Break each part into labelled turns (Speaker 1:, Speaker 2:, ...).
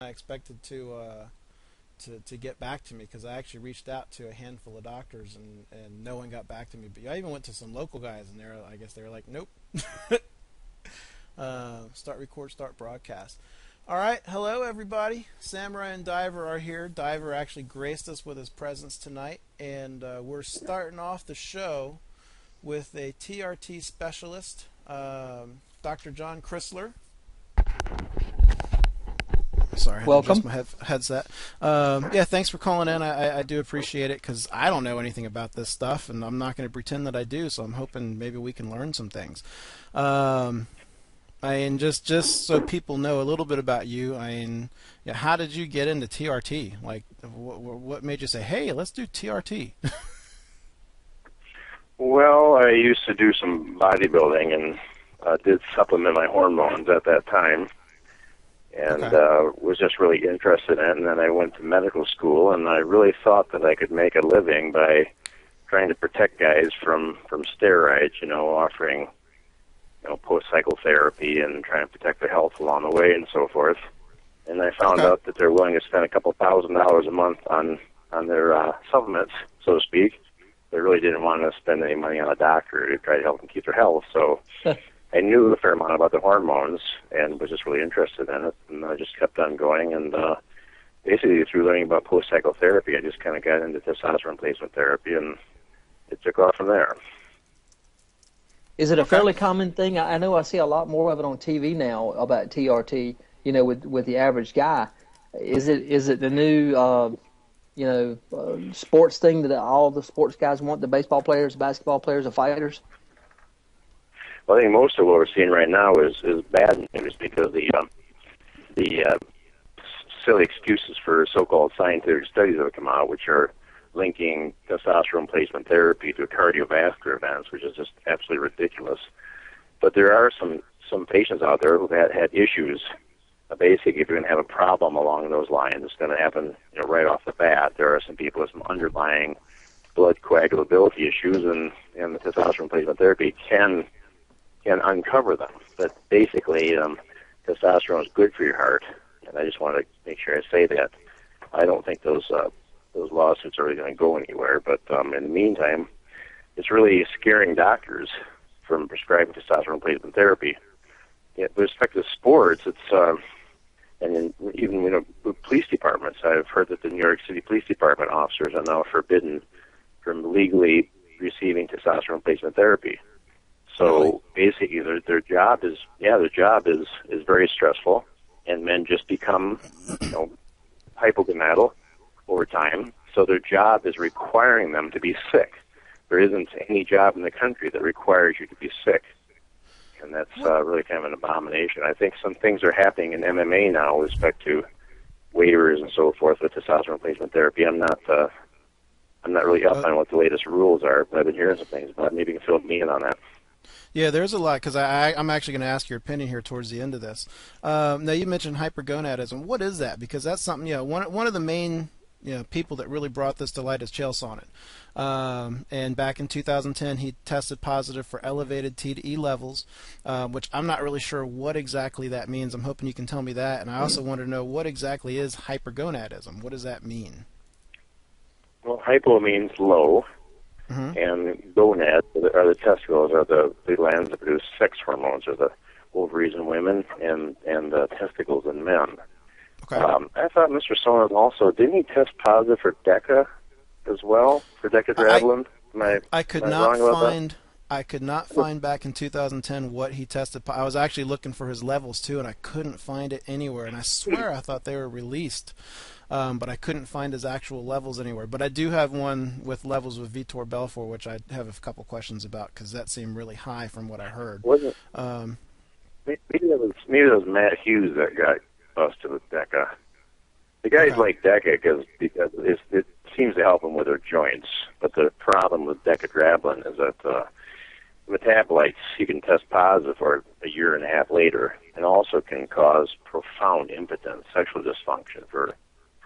Speaker 1: I expected to get back to me, because I actually reached out to a handful of doctors and no one got back to me. But I even went to some local guys, and I guess they were like, nope. Start record, start broadcast. All right, hello everybody. Samurai and Diver are here. Diver actually graced us with his presence tonight, and we're starting off the show with a TRT specialist, Dr. John Crisler. Sorry, I had
Speaker 2: Welcome.
Speaker 1: to adjust my headset. Yeah, thanks for calling in. I do appreciate it, because I don't know anything about this stuff, and I'm not going to pretend that I do, so I'm hoping maybe we can learn some things. Just so people know a little bit about you, how did you get into TRT? Like, what made you say, hey, let's do TRT?
Speaker 3: Well, I used to do some bodybuilding and did supplement my hormones at that time, and was just really interested in it. And then I went to medical school, and I really thought that I could make a living by trying to protect guys from steroids, offering post-cycle therapy and trying to protect their health along the way and so forth. And I found out that they're willing to spend a couple $1,000s a month on their supplements, so to speak. They really didn't want to spend any money on a doctor to try to help them keep their health. So I knew a fair amount about the hormones and was just really interested in it. And I just kept on going. And basically through learning about post-cycle therapy, I just kind of got into testosterone replacement therapy, and it took off from there.
Speaker 2: Is it a fairly common thing? I know I see a lot more of it on TV now about TRT, with the average guy. Is it the new, sports thing that all the sports guys want, the baseball players, the basketball players, the fighters?
Speaker 3: Well, I think most of what we're seeing right now is bad news, because the silly excuses for so-called scientific studies that have come out, which are linking testosterone replacement therapy to cardiovascular events, which is just absolutely ridiculous. But there are some patients out there who have had issues. Basically, if you're going to have a problem along those lines, it's going to happen right off the bat. There are some people with some underlying blood coagulability issues, and the testosterone replacement therapy can uncover them. But basically, testosterone is good for your heart, and I just want to make sure I say that. I don't think those lawsuits are really going to go anywhere, but in the meantime, it's really scaring doctors from prescribing testosterone replacement therapy. With respect to sports, it's even with police departments, I've heard that the New York City Police Department officers are now forbidden from legally receiving testosterone replacement therapy. So basically, their job is very stressful, and men just become hypogonadal over time. So their job is requiring them to be sick. There isn't any job in the country that requires you to be sick. And that's really kind of an abomination. I think some things are happening in MMA now with respect to waivers and so forth with testosterone replacement therapy. I'm not really up on what the latest rules are, but I've been hearing some things. But maybe you can fill me in on that.
Speaker 1: Yeah, there's a lot, because I'm actually going to ask your opinion here towards the end of this. Now, you mentioned hypergonadism. What is that? Because that's something, one of the main people that really brought this to light is Chael Sonnen. And back in 2010, he tested positive for elevated T to E levels, which I'm not really sure what exactly that means. I'm hoping you can tell me that. And I also want to know, what exactly is hypergonadism? What does that mean?
Speaker 3: Well, hypo means low, and gonads are the testicles, are the glands that produce sex hormones, or the ovaries in women and the testicles in men.
Speaker 1: Okay.
Speaker 3: I thought Mr. Sonnen also, didn't he test positive for DECA as well, for decadrablin?
Speaker 1: I could not find back in 2010 what he tested. I was actually looking for his levels too, and I couldn't find it anywhere. And I swear I thought they were released, but I couldn't find his actual levels anywhere. But I do have one with levels with Vitor Belfort, which I have a couple questions about, because that seemed really high from what I heard.
Speaker 3: Maybe that was Matt Hughes that got busted with DECA. The guys like DECA because it seems to help them with their joints. But the problem with decadrablin is that metabolites you can test positive for a year and a half later, and also can cause profound impotence, sexual dysfunction for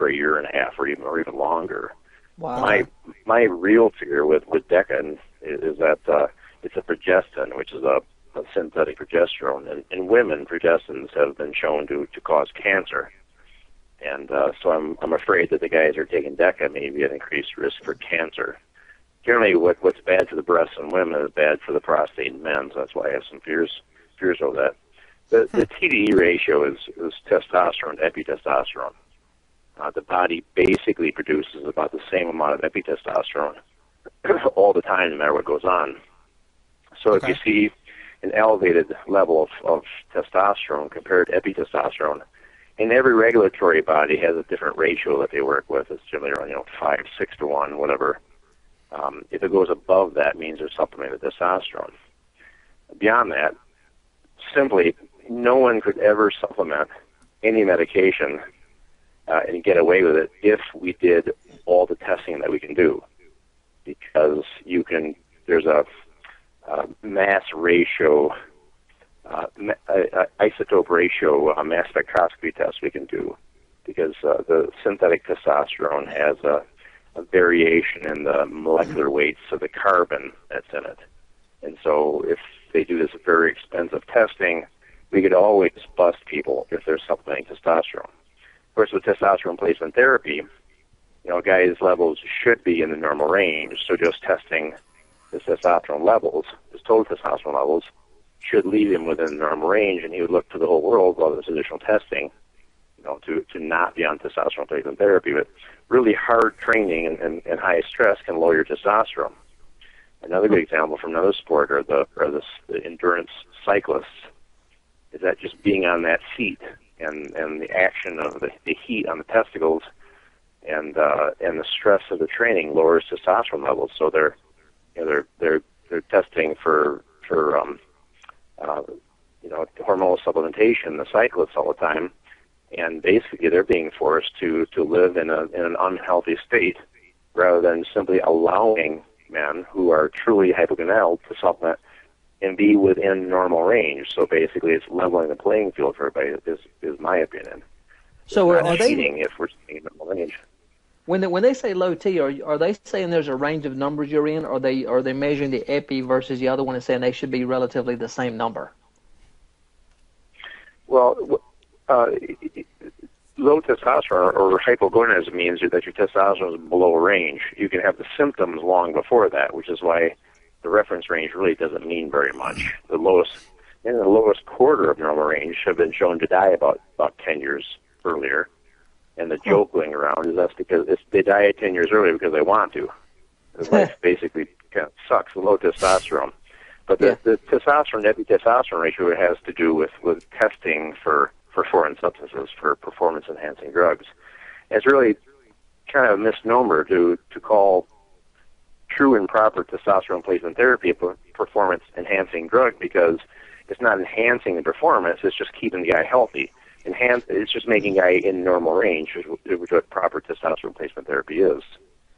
Speaker 3: a year and a half or even longer.
Speaker 2: Wow.
Speaker 3: My real fear with DECA is that it's a progestin, which is a synthetic progesterone. And in women, progestins have been shown to cause cancer. And so I'm afraid that the guys who are taking DECA may be at increased risk for cancer. Generally, what's bad for the breasts in women is bad for the prostate in men, so that's why I have some fears over that. The TDE ratio is testosterone to epitestosterone. The body basically produces about the same amount of epitestosterone all the time, no matter what goes on. So if you see an elevated level of testosterone compared to epitestosterone, and every regulatory body has a different ratio that they work with. It's generally around 5, 6 to 1, whatever. If it goes above that, it means there's supplemented testosterone. Beyond that, simply no one could ever supplement any medication and get away with it if we did all the testing that we can do, because there's a mass ratio, isotope ratio mass spectroscopy test we can do, because the synthetic testosterone has a variation in the molecular weights of the carbon that's in it. And so if they do this very expensive testing, we could always bust people if they're supplementing testosterone. Of course, with testosterone replacement therapy, guys' levels should be in the normal range, so just testing his testosterone levels, his total testosterone levels, should leave him within the normal range, and he would look to the whole world while there's additional testing, to not be on testosterone replacement therapy. But really hard training and high stress can lower your testosterone. Another good example from another sport are the endurance cyclists, is that just being on that seat and the action of the heat on the testicles and the stress of the training lowers testosterone levels. So they're testing for hormonal supplementation, the cyclists, all the time, and basically they're being forced to live in an unhealthy state rather than simply allowing men who are truly hypogonadal to supplement and be within normal range. So basically it's leveling the playing field for everybody, is my opinion.
Speaker 2: So are they
Speaker 3: cheating if we're staying in normal range?
Speaker 2: When they say low T, are they saying there's a range of numbers you're in, or are they measuring the epi versus the other one and saying they should be relatively the same number?
Speaker 3: Well, low testosterone or hypogonadism means that your testosterone is below range. You can have the symptoms long before that, which is why the reference range really doesn't mean very much. The lowest quarter of normal range have been shown to die about 10 years earlier. And the joke going around is that's because they die at 10 years earlier because they want to. Life basically kind of sucks, the low testosterone. But the testosterone to epitestosterone ratio has to do with testing for foreign substances, for performance-enhancing drugs. And it's really kind of a misnomer to call true and proper testosterone replacement therapy a performance-enhancing drug, because it's not enhancing the performance, it's just keeping the guy healthy. It's just making a guy in normal range, which is what proper testosterone replacement therapy is.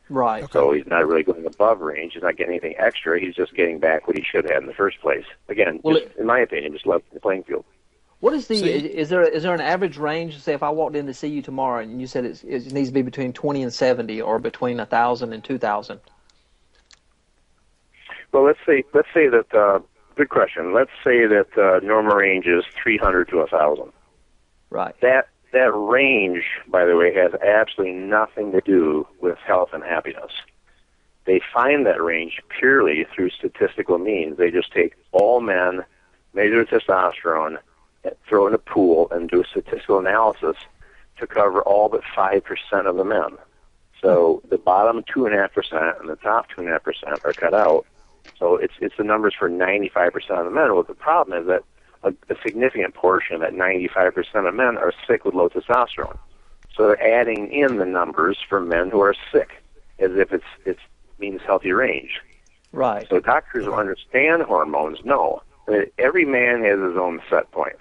Speaker 2: Right.
Speaker 3: So he's not really going above range. He's not getting anything extra. He's just getting back what he should have in the first place. Again, in my opinion, just level the playing field.
Speaker 2: What is is there an average range? Say if I walked in to see you tomorrow and you said it needs to be between 20 and 70 or between 1,000 and 2,000?
Speaker 3: Well, let's say that, good question. Let's say that normal range is 300 to 1,000.
Speaker 2: Right.
Speaker 3: That range, by the way, has absolutely nothing to do with health and happiness. They find that range purely through statistical means. They just take all men, measure testosterone, throw in a pool, and do a statistical analysis to cover all but 5% of the men. So the bottom 2.5% and the top 2.5% are cut out. So it's the numbers for 95% of the men. Well, the problem is that a significant portion of that 95% of men are sick with low testosterone. So they're adding in the numbers for men who are sick as if it means healthy range.
Speaker 2: Right.
Speaker 3: So doctors who understand hormones know that every man has his own set point.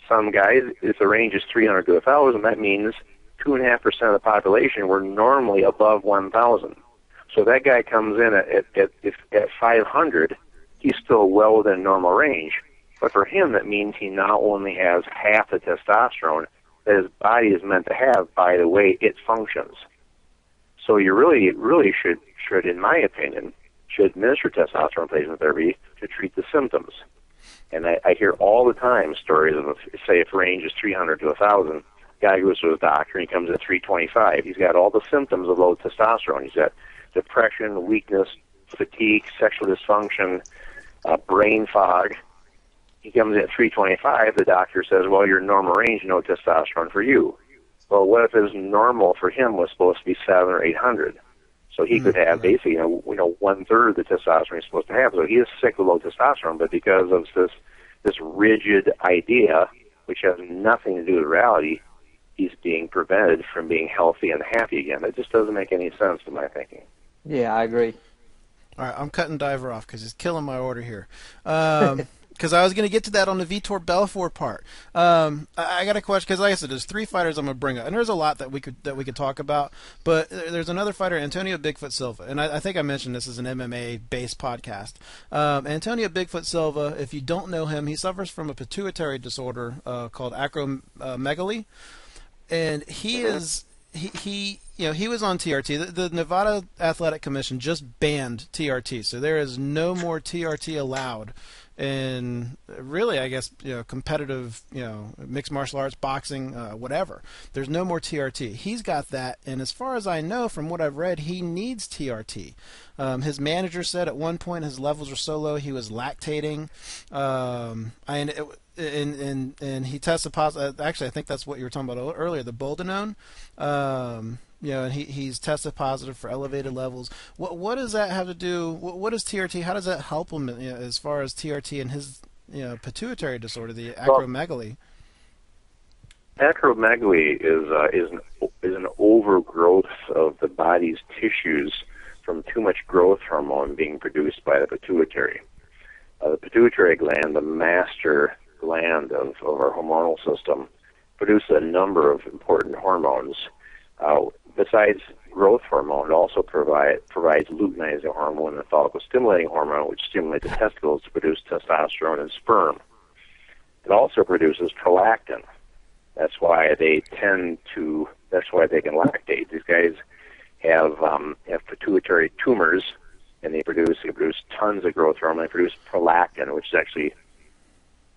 Speaker 3: Some guys, if the range is 300 to 1,000, that means 2.5% of the population were normally above 1,000. So that guy comes in at 500, he's still well within normal range. But for him, that means he now only has half the testosterone that his body is meant to have by the way it functions. So you really should, in my opinion, should administer testosterone replacement therapy to treat the symptoms. And I hear all the time stories of, say, if range is 300 to 1,000, Guy goes to his doctor and he comes at 325. He's got all the symptoms of low testosterone. He's got depression, weakness, fatigue, sexual dysfunction, brain fog. He comes in at 325. The doctor says, well, you're in normal range, no testosterone for you. Well, what if his normal for him was supposed to be 700 or 800? So he could have basically, one-third of the testosterone he's supposed to have. So he is sick with low testosterone, but because of this rigid idea, which has nothing to do with reality, he's being prevented from being healthy and happy again. It just doesn't make any sense to my thinking.
Speaker 2: Yeah, I agree.
Speaker 1: All right, I'm cutting Diver off because he's killing my order here. Because I was going to get to that on the Vitor Belfort part. I got a question because, like I said, there's 3 fighters I'm going to bring up, and there's a lot that we could talk about. But there's another fighter, Antonio Bigfoot Silva, and I think I mentioned this is an MMA-based podcast. Antonio Bigfoot Silva, if you don't know him, he suffers from a pituitary disorder called acromegaly, and he was on TRT. The Nevada Athletic Commission just banned TRT, so there is no more TRT allowed in really, I guess, competitive, mixed martial arts, boxing, whatever. There's no more TRT. He's got that, and as far as I know, from what I've read, he needs TRT. His manager said at one point his levels were so low he was lactating, and he tested positive. Actually, I think that's what you were talking about earlier, the boldenone. And he's tested positive for elevated levels. What does that have to do? What is TRT? How does that help him as far as TRT and his pituitary disorder, the acromegaly?
Speaker 3: Acromegaly is an overgrowth of the body's tissues from too much growth hormone being produced by the pituitary. The pituitary gland, the master gland of our hormonal system, produces a number of important hormones. Besides growth hormone, it also provides luteinizing hormone and follicle-stimulating hormone, which stimulate the testicles to produce testosterone and sperm. It also produces prolactin. That's why they can lactate. These guys have pituitary tumors, and they produce tons of growth hormone. They produce prolactin, which is actually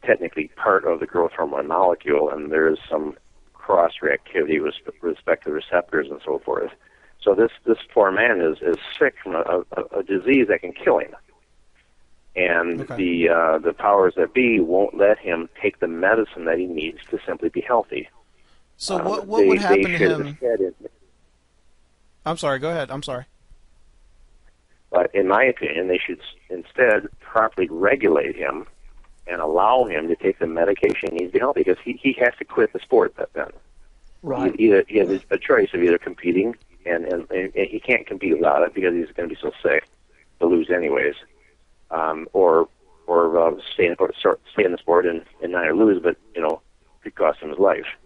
Speaker 3: technically part of the growth hormone molecule, and there is some cross-reactivity with respect to receptors and so forth. So this poor man is sick from a disease that can kill him. And the powers that be won't let him take the medicine that he needs to simply be healthy.
Speaker 1: So what would happen to him? I'm sorry, go ahead. I'm sorry.
Speaker 3: But in my opinion, they should instead properly regulate him and allow him to take the medication he needs to be healthy, because he has to quit the sport then.
Speaker 2: Right.
Speaker 3: He has a choice of either competing, and he can't compete without it because he's going to be so sick to lose anyways, or stay in the sport and not lose, but could cost him his life.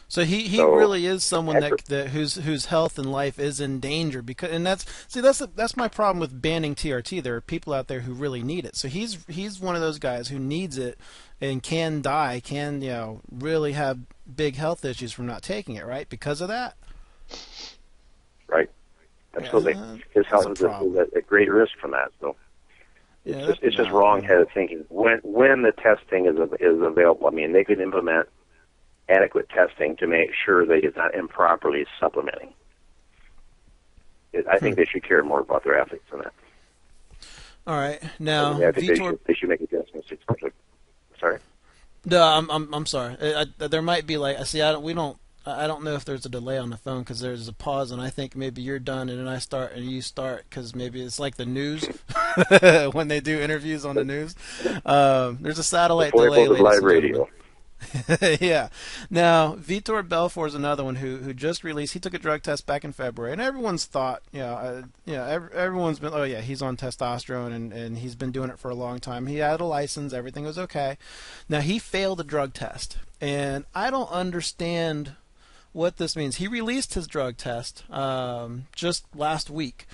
Speaker 1: So he really is someone whose health and life is in danger, that's my problem with banning TRT. There are people out there who really need it. So he's one of those guys who needs it and can die, really have big health issues from not taking it, right? Because of that.
Speaker 3: Right. Absolutely. His health is at great risk from that. So it's just wrong-headed thinking. When the testing is available, I mean, they could implement adequate testing to make sure that he's not improperly supplementing. I think they should care more about their athletes than that.
Speaker 1: All right, now
Speaker 3: I think they should make adjustments. Sorry.
Speaker 1: No, I'm sorry. There might be I don't know if there's a delay on the phone because there's a pause, and I think maybe you're done and then I start and you start, because maybe it's like the news when they do interviews on the news. There's a satellite delay.
Speaker 3: Live radio.
Speaker 1: Yeah. Now, Vitor Belfort is another one who just released. He took a drug test back in February, and everyone's thought, everyone's been, oh yeah, he's on testosterone, and he's been doing it for a long time. He had a license, everything was okay. Now he failed the drug test, and I don't understand what this means. He released his drug test just last week.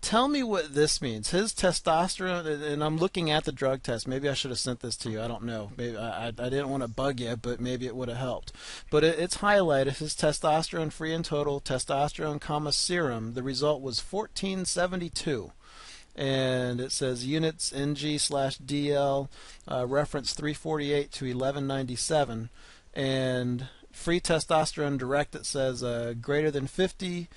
Speaker 1: Tell me what this means. His testosterone, and I'm looking at the drug test. Maybe I should have sent this to you. I don't know. Maybe I didn't want to bug you, but maybe it would have helped. But it's highlighted. His testosterone free and total testosterone, serum. The result was 1472. And it says units NG/DL, reference 348 to 1197. And free testosterone direct that says greater than 50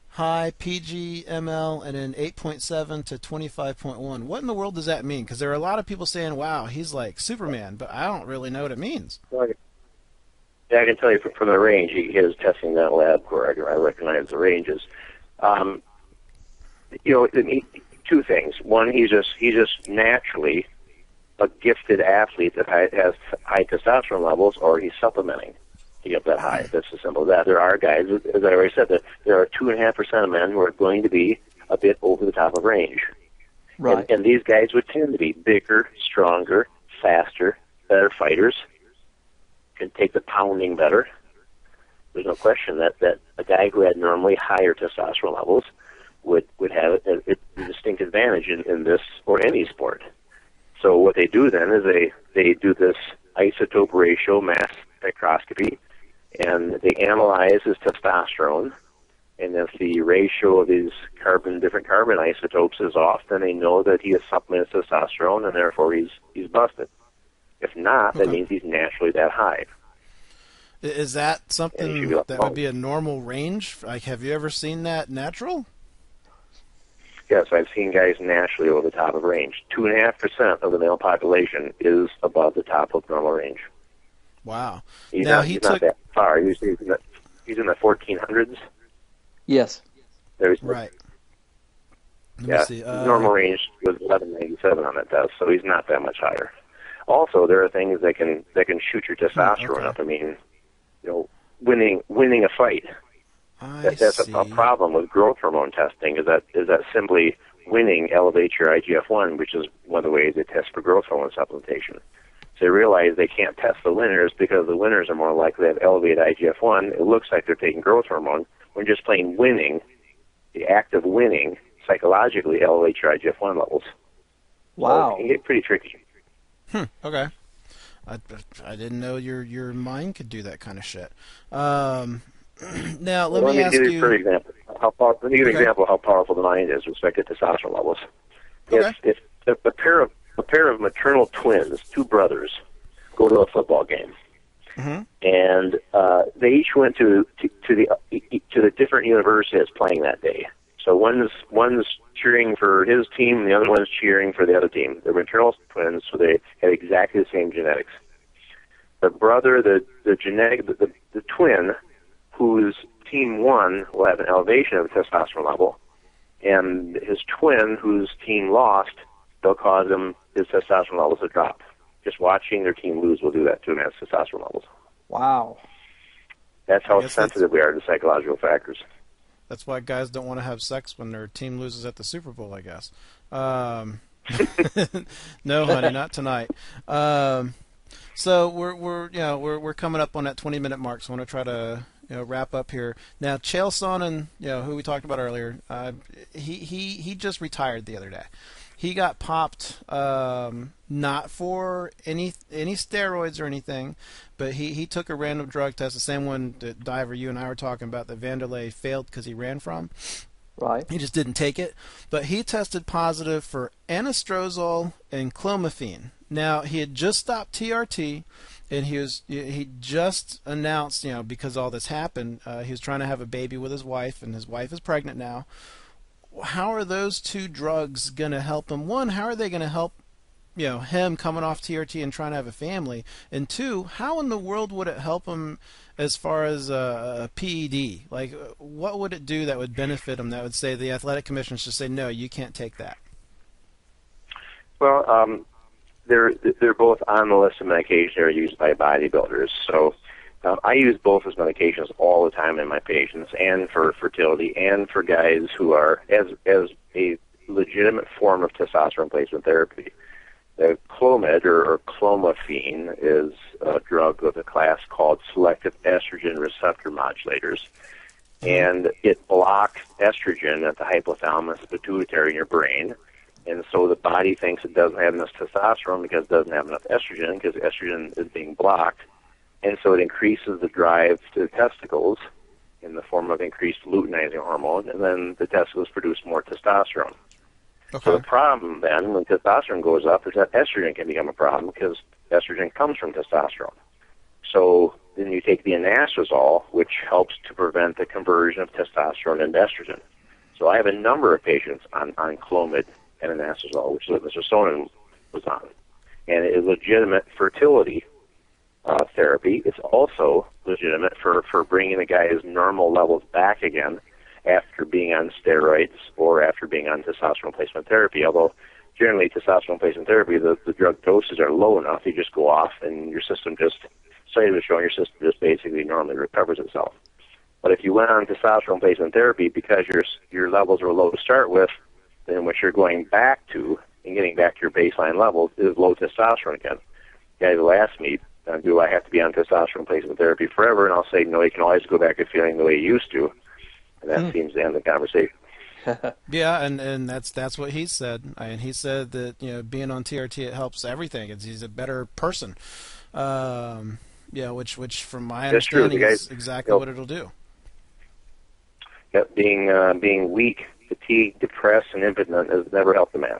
Speaker 1: high PG ml, and then 8.7 to 25.1. What in the world does that mean? Because there are a lot of people saying, wow, he's like Superman, but I don't really know what it means.
Speaker 3: Yeah, I can tell you from the range, he is testing in that lab where I recognize the ranges. Two things. One, he's just naturally a gifted athlete that has high testosterone levels, or he's supplementing to get that high. That's as simple as that. There are guys, as I already said, that there are 2.5% of men who are going to be a bit over the top of range.
Speaker 2: Right.
Speaker 3: And these guys would tend to be bigger, stronger, faster, better fighters, can take the pounding better. There's no question that a guy who had normally higher testosterone levels would have a distinct advantage in this or any sport. So what they do then is they do this isotope ratio mass spectroscopy, and they analyze his testosterone, and if the ratio of these different carbon isotopes is off, then they know that he has supplemented testosterone, and therefore he's busted. If not, that means he's naturally that high.
Speaker 1: Is that something that would be a normal range? Like, have you ever seen that natural?
Speaker 3: Yes, I've seen guys naturally over the top of range. 2.5% of the male population is above the top of normal range.
Speaker 1: Wow.
Speaker 3: He's not that far. He's in the 1400s.
Speaker 2: Yes.
Speaker 1: Right. Let me see.
Speaker 3: Normal range was 1197 on that test, so he's not that much higher. Also, there are things that can shoot your testosterone up. I mean, winning a fight. That's a problem with growth hormone testing. Is that simply winning elevates your IGF-1, which is one of the ways they test for growth hormone supplementation. So they realize they can't test the winners because the winners are more likely to have elevated IGF-1. It looks like they're taking growth hormone. When just plain winning, the act of winning psychologically elevates your IGF-1 levels.
Speaker 2: Wow.
Speaker 3: So it can get pretty tricky.
Speaker 1: Okay. I didn't know your mind could do that kind of shit. Now, let me ask you.
Speaker 3: For example, let me give you an example of how powerful the mind is with respect to testosterone levels.
Speaker 1: Okay.
Speaker 3: If a pair of maternal twins, two brothers, go to a football game, and they each went to the different university that's playing that day. So one's cheering for his team, and the other one's cheering for the other team. They're maternal twins, so they have exactly the same genetics. The brother, the twin, whose team won, will have an elevation of the testosterone level, and his twin, whose team lost, they'll cause his testosterone levels to drop. Just watching their team lose will do that to him, as testosterone levels.
Speaker 2: Wow.
Speaker 3: That's how sensitive we are to psychological factors.
Speaker 1: That's why guys don't want to have sex when their team loses at the Super Bowl, I guess. No, honey, not tonight. So we're coming up on that 20-minute mark, so I want to try to wrap up here. Now, Chael Sonnen, who we talked about earlier, he just retired the other day. He got popped, not for any steroids or anything, but he took a random drug test, the same one that Diver, you and I were talking about, that Vanderlei failed because he ran from.
Speaker 2: Right.
Speaker 1: He just didn't take it, but he tested positive for anastrozole and clomiphene. Now, he had just stopped TRT, and he just announced, because all this happened, he was trying to have a baby with his wife, and his wife is pregnant now. How are those two drugs going to help him? One, how are they going to help, him coming off TRT and trying to have a family? And two, how in the world would it help him as far as a PED? Like, what would it do that would benefit him, that would say the athletic commission should say, no, you can't take that?
Speaker 3: Well, they're both on the list of medications that are used by bodybuilders. So I use both as medications all the time in my patients, and for fertility, and for guys who are as a legitimate form of testosterone replacement therapy. The Clomid or clomiphene is a drug with a class called selective estrogen receptor modulators, and it blocks estrogen at the hypothalamus pituitary in your brain. And so the body thinks it doesn't have enough testosterone because it doesn't have enough estrogen, because estrogen is being blocked. And so it increases the drive to the testicles in the form of increased luteinizing hormone, and then the testicles produce more testosterone. Okay. So the problem then, when testosterone goes up, is that estrogen can become a problem, because estrogen comes from testosterone. So then you take the anastrozole, which helps to prevent the conversion of testosterone into estrogen. So I have a number of patients on Clomid and anastrozole, which is what Mr. Sonnen was on. And it is legitimate fertility therapy. It's also legitimate for bringing the guy's normal levels back again after being on steroids or after being on testosterone replacement therapy. Although generally testosterone replacement therapy, the drug doses are low enough, you just go off and your system just, studies are showing your system just basically normally recovers itself. But if you went on testosterone replacement therapy because your levels were low to start with, then what you're going back to and getting back to your baseline levels is low testosterone again. Guys will ask me, do I have to be on testosterone replacement therapy forever? And I'll say, no, you can always go back to feeling the way you used to. And that seems to end the conversation.
Speaker 1: Yeah, and that's what he said. And he said that, you know, being on TRT, it helps everything. He's a better person. Yeah, which from my understanding is exactly what it'll do.
Speaker 3: Yep, being weak, fatigued, depressed, and impotent has never helped a man.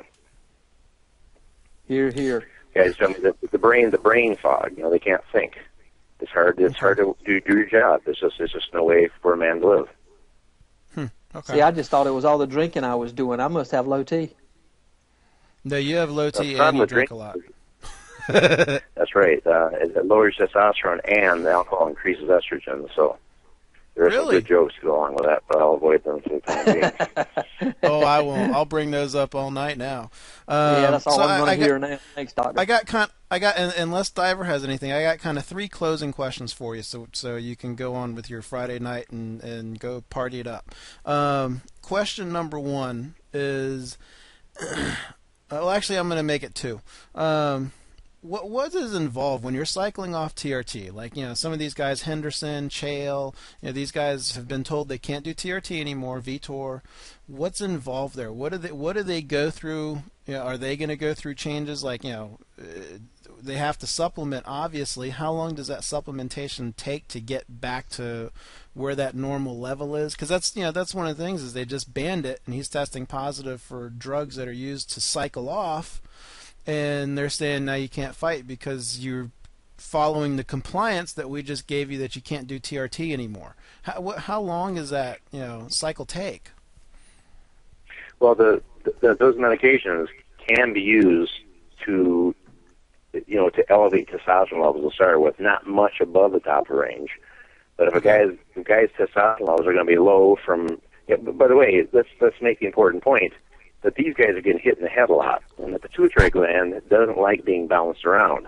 Speaker 2: Hear, hear.
Speaker 3: Guys tell me that the brain fog. You know, they can't think. It's hard to do your job. There's just no way for a man to live.
Speaker 2: Okay. See, I just thought it was all the drinking I was doing. I must have low T.
Speaker 1: No, you have low T and you drink a lot.
Speaker 3: That's right. It lowers testosterone and the alcohol increases estrogen. So there are some good jokes to go along with that, but I'll avoid them for the time being.
Speaker 1: Oh, I won't. I'll bring those up all night now.
Speaker 2: Yeah, that's all I'm going to hear now. Thanks, Doctor.
Speaker 1: Unless Diver has anything, I got kind of 3 closing questions for you, so you can go on with your Friday night and go party it up. Question number 1 is, well, actually, I'm going to make it 2. What is involved when you're cycling off TRT? Like, you know, some of these guys, Henderson, Chael, you know, these guys have been told they can't do TRT anymore, Vitor. What's involved there? What do they go through? You know, are they going to go through changes like, you know, they have to supplement, obviously. How long does that supplementation take to get back to where that normal level is? Because that's one of the things is they just banned it, and he's testing positive for drugs that are used to cycle off. And they're saying now you can't fight because you're following the compliance that we just gave you that you can't do TRT anymore. How long does that cycle take?
Speaker 3: Well, those medications can be used to elevate testosterone levels to start with, not much above the top of the range. But if a guy's testosterone levels are going to be low from, by the way, let's make the important point that these guys are getting hit in the head a lot, and the pituitary gland doesn't like being bounced around.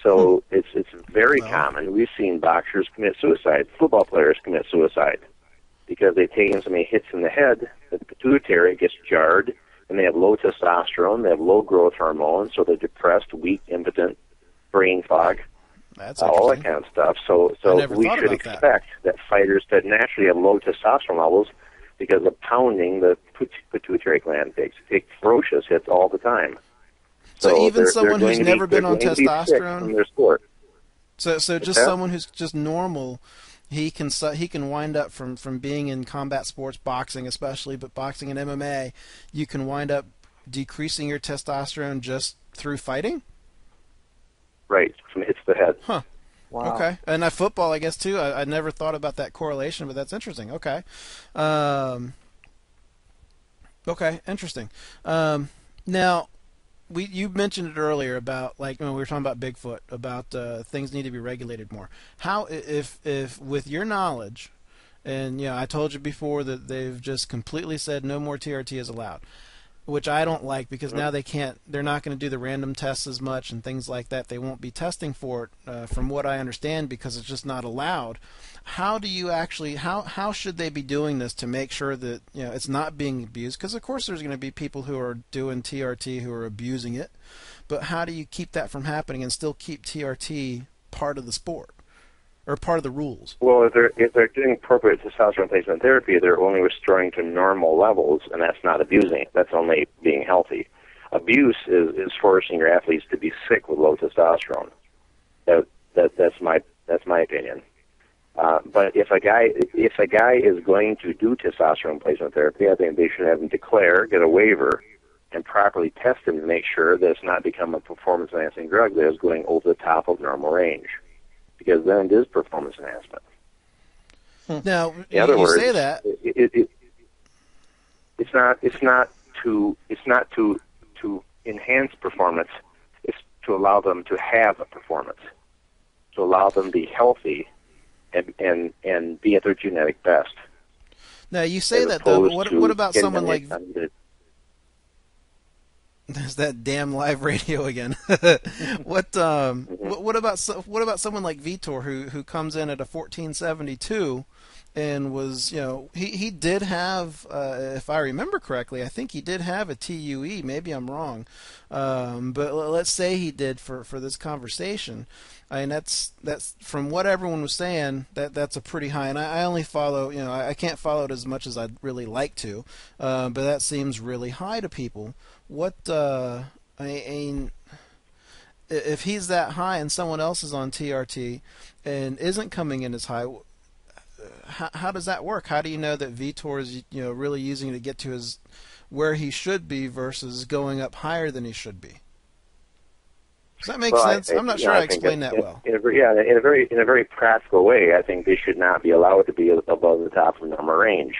Speaker 3: So it's very common. We've seen boxers commit suicide, football players commit suicide, because they've taken so many hits in the head that the pituitary gets jarred, and they have low testosterone, they have low growth hormone, so they're depressed, weak, impotent, brain fog, all that kind of stuff. So we should expect that fighters that naturally have low testosterone levels, because of pounding the pituitary gland takes. It takes ferocious hits all the time.
Speaker 1: So even someone who's never been on testosterone
Speaker 3: in their sport.
Speaker 1: So just someone who's just normal, he can wind up from being in combat sports, boxing especially, but boxing and MMA, you can wind up decreasing your testosterone just through fighting?
Speaker 3: Right, from hits to the head.
Speaker 1: Huh. Wow. Okay, and football, I guess, too. I never thought about that correlation, but that's interesting. Okay. Okay, interesting. Now, you mentioned it earlier about, like, when we were talking about Bigfoot, about things need to be regulated more. How, if with your knowledge, and, I told you before that they've just completely said no more TRT is allowed, which I don't like, because now they're not going to do the random tests as much and things like that. They won't be testing for it, from what I understand, because it's just not allowed. How do you actually, how should they be doing this to make sure that, it's not being abused? Because of course there's going to be people who are doing TRT who are abusing it, but how do you keep that from happening and still keep TRT part of the sport? Or part of the rules?
Speaker 3: Well, if they're doing appropriate testosterone replacement therapy, they're only restoring to normal levels, and that's not abusing it. That's only being healthy. Abuse is forcing your athletes to be sick with low testosterone. That's my opinion. But if a guy is going to do testosterone replacement therapy, I think they should have him get a waiver, and properly test him to make sure that it's not become a performance-enhancing drug that is going over the top of normal range. because then it is performance enhancement.
Speaker 1: Now,
Speaker 3: In other
Speaker 1: you
Speaker 3: words,
Speaker 1: say that.
Speaker 3: It's not to enhance performance. It's to allow them to have a performance, to allow them to be healthy and be at their genetic best.
Speaker 1: Now, you say that, though, but what about someone like...
Speaker 3: There's
Speaker 1: that damn live radio again. What about someone like Vitor who comes in at a 1472 and was, he did have, if I remember correctly, I think he did have a TUE. Maybe I'm wrong, but let's say he did for this conversation. I mean, that's from what everyone was saying, that's a pretty high, and I only follow, I can't follow it as much as I'd really like to, but that seems really high to people. What, I mean, if he's that high and someone else is on TRT and isn't coming in as high, how does that work? How do you know that Vitor is, really using it to get to where he should be versus going up higher than he should be? Does that make sense? I'm not sure I explained that well.
Speaker 3: In a very practical way, I think they should not be allowed to be above the top of the normal range.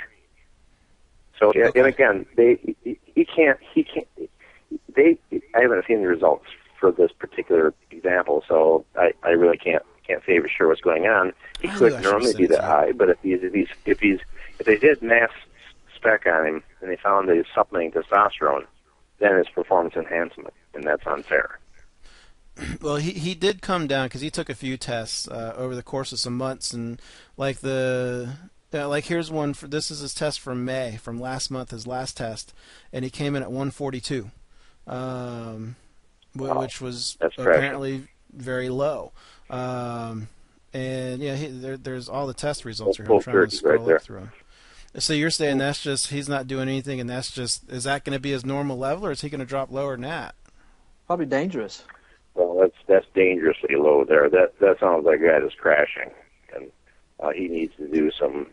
Speaker 3: So, okay. And again, I haven't seen the results for this particular example, so I really can't say for sure what's going on. He could normally be that high, but if they did mass spec on him and they found that he's supplementing testosterone, then it's performance enhancement, and that's unfair.
Speaker 1: Well, he did come down because he took a few tests over the course of some months, and like here's one for this is his test from May, from last month, his last test, and he came in at 142, which was apparently very low. And there's all the test results here. I'm trying to scroll up through them. So you're saying that's just he's not doing anything, and that's just is that going to be his normal level, or is he going to drop lower than that?
Speaker 2: Probably dangerous.
Speaker 3: Well, that's dangerously low there. That sounds like a guy that's crashing, and he needs to do some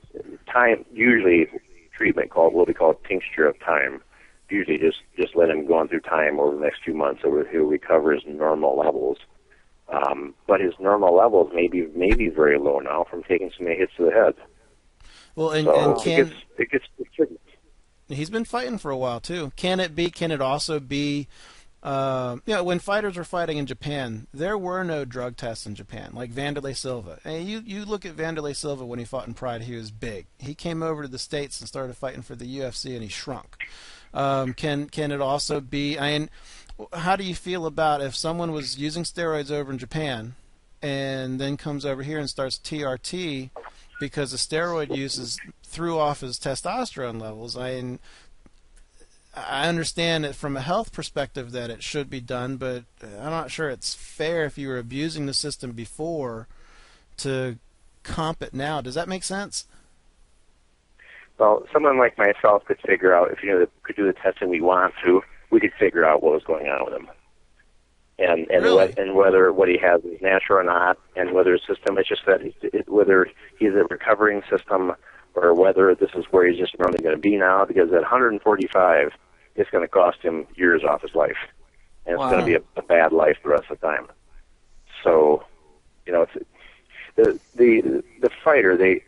Speaker 3: time. Usually, treatment called what we call tincture of time. Usually, just let him go on through time over the next few months, so he'll recover his normal levels. But his normal levels may be very low now from taking so many hits to the head.
Speaker 1: Well, and
Speaker 3: it gets tricky.
Speaker 1: He's been fighting for a while too. Can it also be? When fighters were fighting in Japan, there were no drug tests in Japan, like Vanderlei Silva. And you look at Vanderlei Silva when he fought in Pride, he was big. He came over to the States and started fighting for the UFC, and he shrunk. Can it also be? I mean, how do you feel about if someone was using steroids over in Japan and then comes over here and starts TRT because the steroid use threw off his testosterone levels? I understand it from a health perspective that it should be done, but I'm not sure it's fair if you were abusing the system before to comp it now. Does that make sense?
Speaker 3: Well, someone like myself could figure out, if could do the testing we want to, we could figure out what was going on with him. And
Speaker 1: really?
Speaker 3: and whether what he has is natural or not, and whether his system, it's just that whether he's a recovering system or whether this is where he's just normally going to be now, because at 145, it's going to cost him years off his life, and it's going to be a bad life the rest of the time. So, it's the fighter, the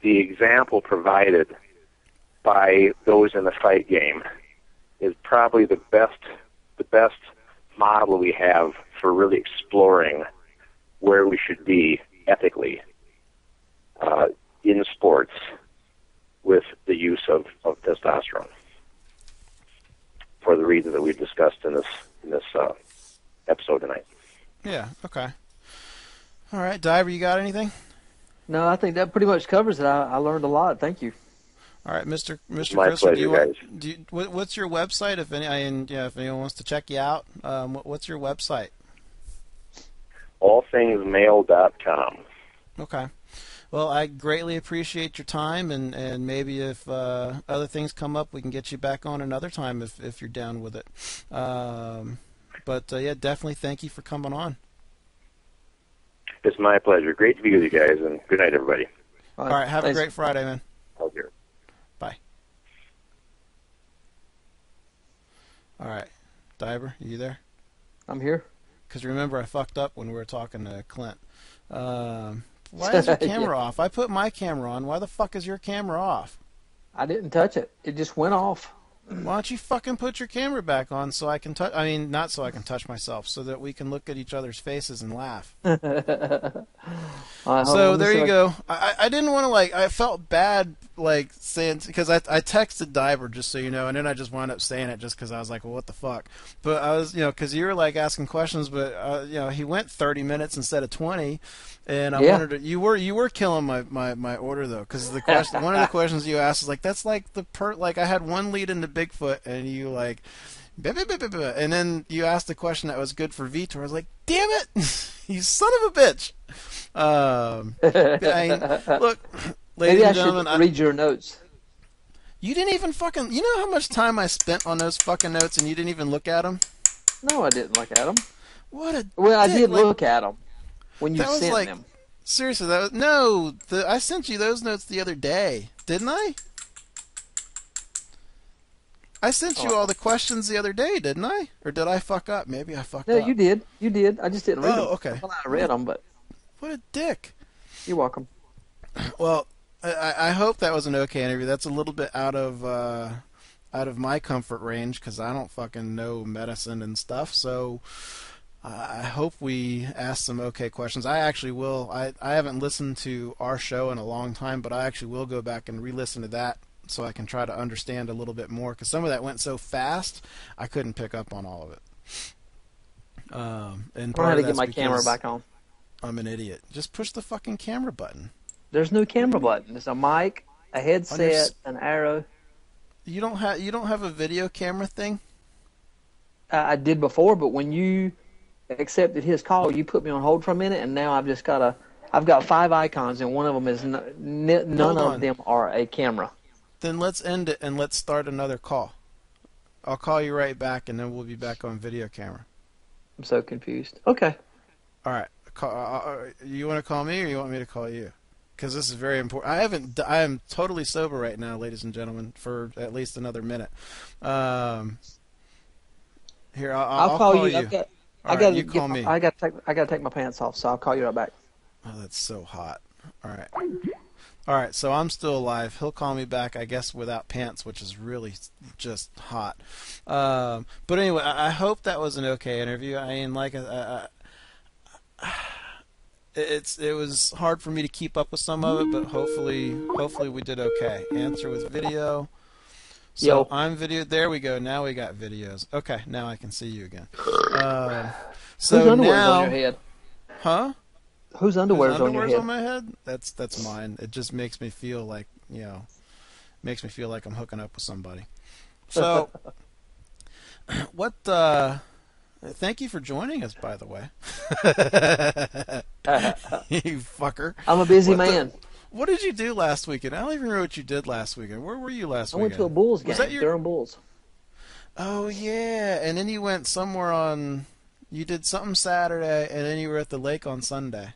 Speaker 3: example provided by those in the fight game is probably the best model we have for really exploring where we should be ethically in sports with the use of testosterone, for the reasons that we've discussed in this episode tonight.
Speaker 1: Yeah. Okay. All right, Diver, you got anything?
Speaker 2: No, I think that pretty much covers it. I learned a lot. Thank you.
Speaker 1: All right, Mr.
Speaker 3: My
Speaker 1: Crisler,
Speaker 3: pleasure, guys.
Speaker 1: What's your website? If anyone wants to check you out, what's your website?
Speaker 3: allthingsmail.com.
Speaker 1: Okay. Well, I greatly appreciate your time, and maybe if other things come up, we can get you back on another time if you're down with it. But definitely thank you for coming on.
Speaker 3: It's my pleasure. Great to be with you guys, and good night, everybody.
Speaker 1: All right, have
Speaker 2: Thanks.
Speaker 1: a great Friday, man.
Speaker 3: Okay.
Speaker 1: Bye. All right, Diver, you there?
Speaker 2: I'm here.
Speaker 1: Because remember, I fucked up when we were talking to Clint. Why is your camera off? I put my camera on. Why the fuck is your camera off?
Speaker 2: I didn't touch it. It just went off.
Speaker 1: Why don't you fucking put your camera back on so I can touch... I mean, not so I can touch myself, so that we can look at each other's faces and laugh. So there you go. I didn't want to, like... I felt bad, like, saying... Because I texted Diver, just so you know, and then I just wound up saying it just because I was like, well, what the fuck? But I was, because you were, like, asking questions, but, he went 30 minutes instead of 20, and I wanted to... You were killing my order, though, because the question, one of the questions you asked is, like, that's like the... Like, I had one lead into Bigfoot, and you, like... And then you asked a question that was good for Vitor. I was like, damn it! You son of a bitch! Look, ladies and gentlemen...
Speaker 2: Maybe I should read your notes.
Speaker 1: You didn't even fucking... You know how much time I spent on those fucking notes and you didn't even look at them?
Speaker 2: No, I didn't look at them.
Speaker 1: What a
Speaker 2: Well, I
Speaker 1: dick.
Speaker 2: did look at them when you
Speaker 1: That was
Speaker 2: sent
Speaker 1: like...
Speaker 2: them.
Speaker 1: Seriously, that was... No, I sent you those notes the other day. Didn't I? I sent you all the questions the other day, didn't I? Or did I fuck up? Maybe I fucked up.
Speaker 2: No, you did. You did. I just didn't read them.
Speaker 1: Oh, okay.
Speaker 2: Well, I read them, but...
Speaker 1: What a dick.
Speaker 2: You're welcome.
Speaker 1: Well, I hope that was an okay interview. That's a little bit out of my comfort range because I don't fucking know medicine and stuff. So I hope we asked some okay questions. I actually will. I haven't listened to our show in a long time, but I actually will go back and re-listen to that so I can try to understand a little bit more because some of that went so fast I couldn't pick up on all of it. And
Speaker 2: I had to get my camera back on.
Speaker 1: I'm an idiot. Just push the fucking camera button.
Speaker 2: There's no camera button. There's a mic, a headset, an arrow.
Speaker 1: You don't have a video camera thing?
Speaker 2: I did before, but when you accepted his call, you put me on hold for a minute, and now I've got 5 icons, and one of them is none of them are a camera.
Speaker 1: Then let's end it and let's start another call. I'll call you right back, and then we'll be back on video camera.
Speaker 2: I'm so confused. Okay.
Speaker 1: All right. You want to call me, or you want me to call you? Because this is very important. I am totally sober right now, ladies and gentlemen, for at least another minute. Here, I'll call you. You call me.
Speaker 2: I got to take my pants off, so I'll call you right back.
Speaker 1: Oh, that's so hot. All right. So I'm still alive. He'll call me back, I guess, without pants, which is really just hot. But anyway, I hope that was an okay interview. I mean, like, it was hard for me to keep up with some of it, but hopefully we did okay. Answer with video. So I'm video. There we go. Now we got videos. Okay, now I can see you again. So
Speaker 2: Whose underwear's
Speaker 1: now,
Speaker 2: on your head?
Speaker 1: Huh?
Speaker 2: Whose underwear's on your head?
Speaker 1: On my head? That's mine. It just makes me feel like makes me feel like I'm hooking up with somebody. So, what? Thank you for joining us, by the way. You fucker.
Speaker 2: I'm a busy man.
Speaker 1: What did you do last weekend? I don't even know what you did last weekend. Where were you last weekend?
Speaker 2: I went to a Bulls game. Durham Bulls.
Speaker 1: Oh, yeah. And then you went somewhere on... You did something Saturday, and then you were at the lake on Sunday.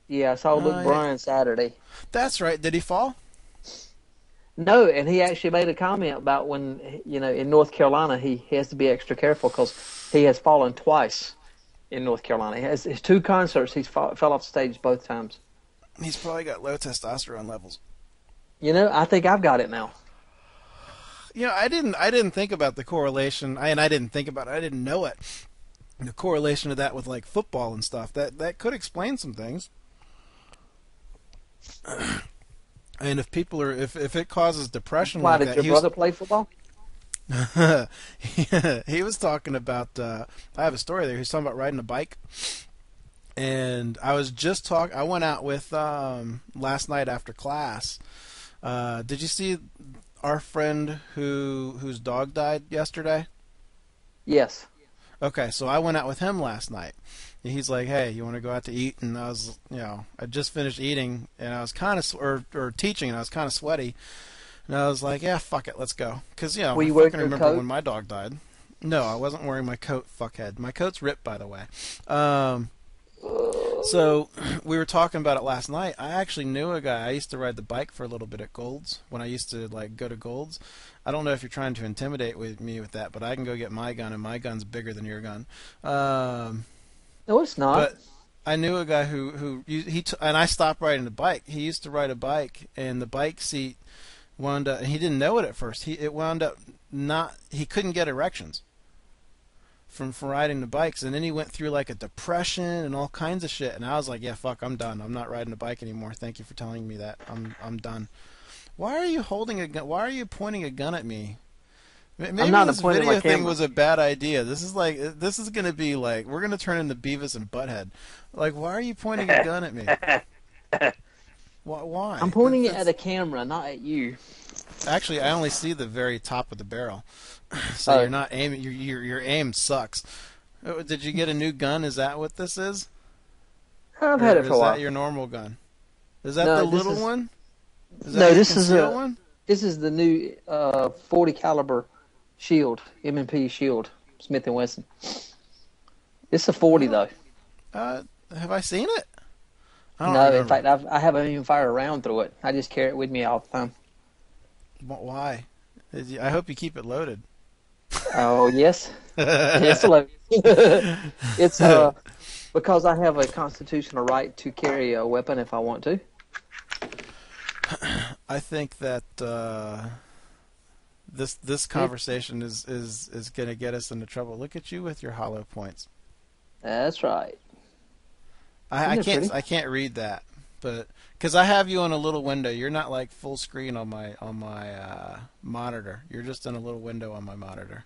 Speaker 2: Yeah, I saw Luke Bryan Saturday.
Speaker 1: That's right. Did he fall?
Speaker 2: No, and he actually made a comment about when, in North Carolina, he has to be extra careful because he has fallen twice in North Carolina. He has his 2 concerts, he's fell off stage both times.
Speaker 1: He's probably got low testosterone levels.
Speaker 2: I think I've got it now.
Speaker 1: I didn't think about the correlation. I didn't know it. The correlation of that with like football and stuff. That could explain some things. And if people are if it causes depression,
Speaker 2: Why
Speaker 1: like
Speaker 2: did your brother play football?
Speaker 1: He was talking about. I have a story there. He was talking about riding a bike, and I was just talking. I went out with last night after class. Did you see our friend whose dog died yesterday?
Speaker 2: Yes.
Speaker 1: Okay, so I went out with him last night. He's like, "Hey, you want to go out to eat?" And I was, I just finished eating, and I was kind of or teaching, and I was kind of sweaty. And I was like, "Yeah, fuck it, let's go." Because
Speaker 2: Were you
Speaker 1: I
Speaker 2: wearing
Speaker 1: can
Speaker 2: your
Speaker 1: remember
Speaker 2: coat?
Speaker 1: when my dog died. No, I wasn't wearing my coat. Fuckhead, my coat's ripped, by the way. So we were talking about it last night. I actually knew a guy. I used to ride the bike for a little bit at Gold's when I used to go to Gold's. I don't know if you're trying to intimidate me with that, but I can go get my gun, and my gun's bigger than your gun.
Speaker 2: No, it's not.
Speaker 1: I knew a guy who and I stopped riding the bike. He used to ride a bike, and the bike seat wound up. And he didn't know it at first. It wound up not. He couldn't get erections from riding the bikes, and then he went through like a depression and all kinds of shit. And I was like, yeah, fuck, I'm done. I'm not riding a bike anymore. Thank you for telling me that. I'm done. Why are you holding a gun? Why are you pointing a gun at me? Maybe this video thing was a bad idea. This is going to be like, we're going to turn into Beavis and Butthead. Like, why are you pointing a gun at me? Why?
Speaker 2: I'm pointing it at the camera, not at you.
Speaker 1: Actually, I only see the very top of the barrel. So you're not aiming. Your aim sucks. Did you get a new gun? Is that what this is?
Speaker 2: I've had it for a while.
Speaker 1: Is that your normal gun? Is that the little one?
Speaker 2: This is the new 40 caliber Shield, M&P Shield, Smith & Wesson. It's a 40 though.
Speaker 1: Have I seen it?
Speaker 2: No, remember. In fact, I haven't even fired a round through it. I just carry it with me all the time.
Speaker 1: Why? I hope you keep it loaded.
Speaker 2: Oh yes, it's loaded. It's because I have a constitutional right to carry a weapon if I want to.
Speaker 1: I think that this conversation is going to get us into trouble. Look at you with your hollow points.
Speaker 2: That's right.
Speaker 1: I can't read that, but because I have you on a little window, you're not like full screen on my monitor. You're just in a little window on my monitor.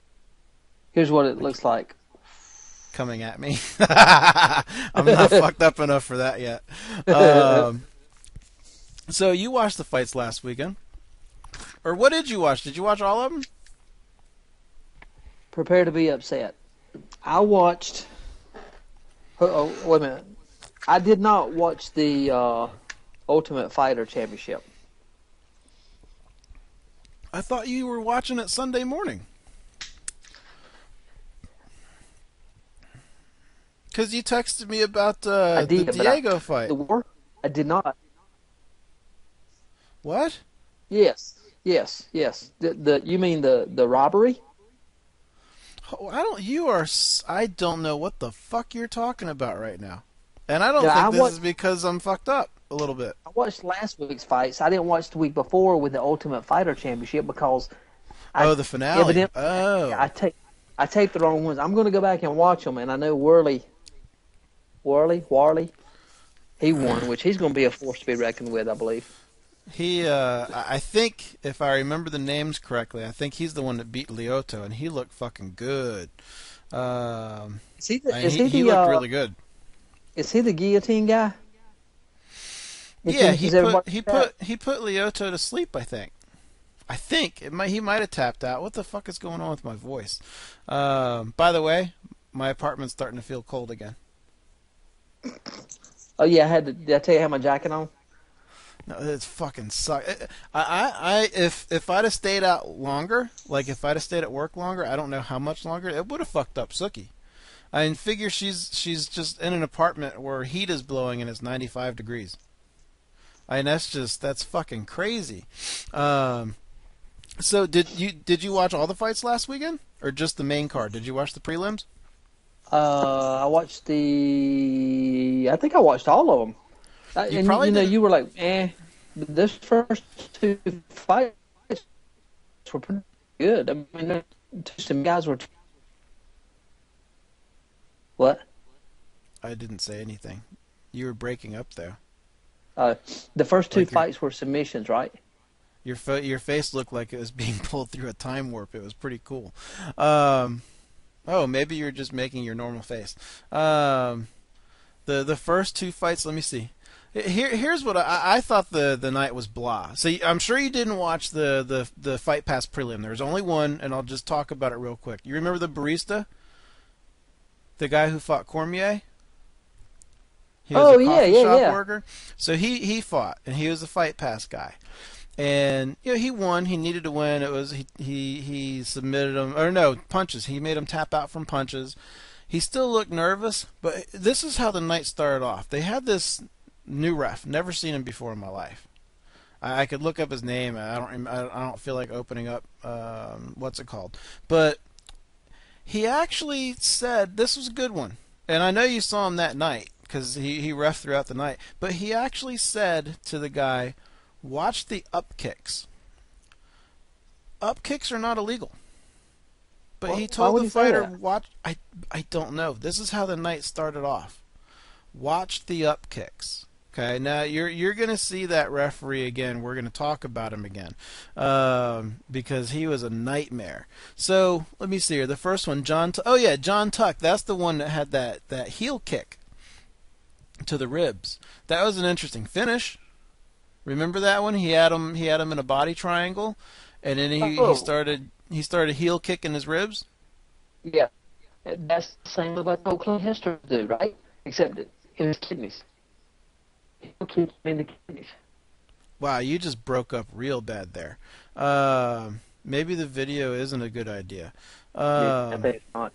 Speaker 2: Here's what it looks like.
Speaker 1: Coming at me. I'm not fucked up enough for that yet. So you watched the fights last weekend. Or what did you watch? Did you watch all of them?
Speaker 2: Prepare to be upset. I watched... Oh, wait a minute. I did not watch the Ultimate Fighter Championship.
Speaker 1: I thought you were watching it Sunday morning. Because you texted me about the Diego fight.
Speaker 2: The war? I did not.
Speaker 1: What?
Speaker 2: Yes. You mean the robbery?
Speaker 1: Oh, I don't know what the fuck you're talking about right now. And I don't think this is because I'm fucked up a little bit.
Speaker 2: I watched last week's fights. I didn't watch the week before with the Ultimate Fighter Championship because...
Speaker 1: the finale.
Speaker 2: I taped the wrong ones. I'm going to go back and watch them, and I know Warley, he won, which he's going to be a force to be reckoned with, I believe.
Speaker 1: I think, if I remember the names correctly, I think he's the one that beat Lyoto, and he looked fucking good. He looked really good.
Speaker 2: Is he the guillotine guy?
Speaker 1: Yeah, he put Lyoto to sleep, I think. He might have tapped out. What the fuck is going on with my voice? By the way, my apartment's starting to feel cold again.
Speaker 2: Oh yeah, did I tell you I had my jacket on?
Speaker 1: No, it's fucking suck. If I'd have stayed out longer, like if I'd have stayed at work longer, I don't know how much longer, it would have fucked up Suki. I mean, figure she's just in an apartment where heat is blowing and it's 95 degrees. I mean, that's fucking crazy. So did you watch all the fights last weekend, or just the main card? Did you watch the prelims?
Speaker 2: I think I watched all of them. You were like, but this first two fights were pretty good. I mean, some guys were. What?
Speaker 1: I didn't say anything. You were breaking up there.
Speaker 2: The first two fights were submissions, right?
Speaker 1: Your face looked like it was being pulled through a time warp. It was pretty cool. Maybe you're just making your normal face. The first two fights, let me see. Here's what I thought the night was blah. So I'm sure you didn't watch the Fight Pass prelim. There's only one, and I'll just talk about it real quick. You remember the barista? The guy who fought Cormier? He was a coffee shop worker. So he fought, and he was a Fight Pass guy. And he won. He needed to win. It was he submitted him, or no, punches. He made him tap out from punches. He still looked nervous, but this is how the night started off. They had this new ref. Never seen him before in my life. I could look up his name. I don't feel like opening up what's it called. But he actually said this was a good one. And I know you saw him that night because he reffed throughout the night. But he actually said to the guy, watch the up kicks. Up kicks are not illegal. But he told the fighter, watch. I don't know. This is how the night started off. Watch the up kicks. Okay, now you're going to see that referee again. We're going to talk about him again because he was a nightmare. So let me see here. The first one, John Tuck. That's the one that had that heel kick to the ribs. That was an interesting finish. Remember that one? He had him in a body triangle, and then he started heel kicking his ribs.
Speaker 2: Yeah, that's the same about the Clint Hester dude, right? Except in his kidneys. Heel kick in the kidneys.
Speaker 1: Wow, you just broke up real bad there. Maybe the video isn't a good idea.
Speaker 2: Yeah, I think it's not.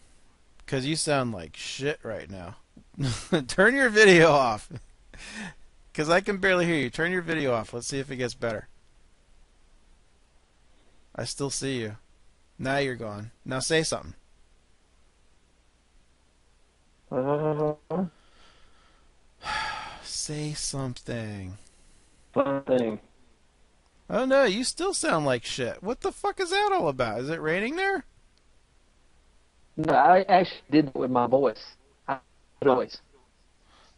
Speaker 1: Because you sound like shit right now. Turn your video off. Because I can barely hear you. Turn your video off. Let's see if it gets better. I still see you. Now you're gone. Now say something. Say something.
Speaker 2: Something.
Speaker 1: Oh no, you still sound like shit. What the fuck is that all about? Is it raining there?
Speaker 2: No, I actually did it with my voice.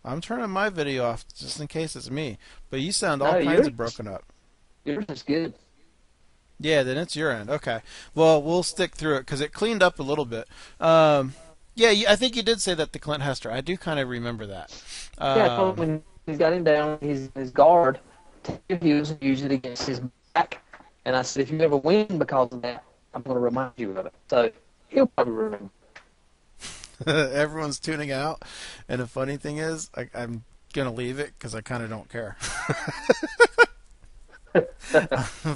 Speaker 1: I'm turning my video off just in case it's me. But you sound all kinds of broken up.
Speaker 2: Yours is good.
Speaker 1: Yeah, then it's your end. Okay. Well, we'll stick through it because it cleaned up a little bit. I think you did say that to Clint Hester. I do kind of remember that.
Speaker 2: I told him when he got him down, his guard, he was using it against his back. And I said, if you ever win because of that, I'm going to remind you of it. So he'll probably remember.
Speaker 1: Everyone's tuning out, and the funny thing is, I'm gonna leave it because I kind of don't care.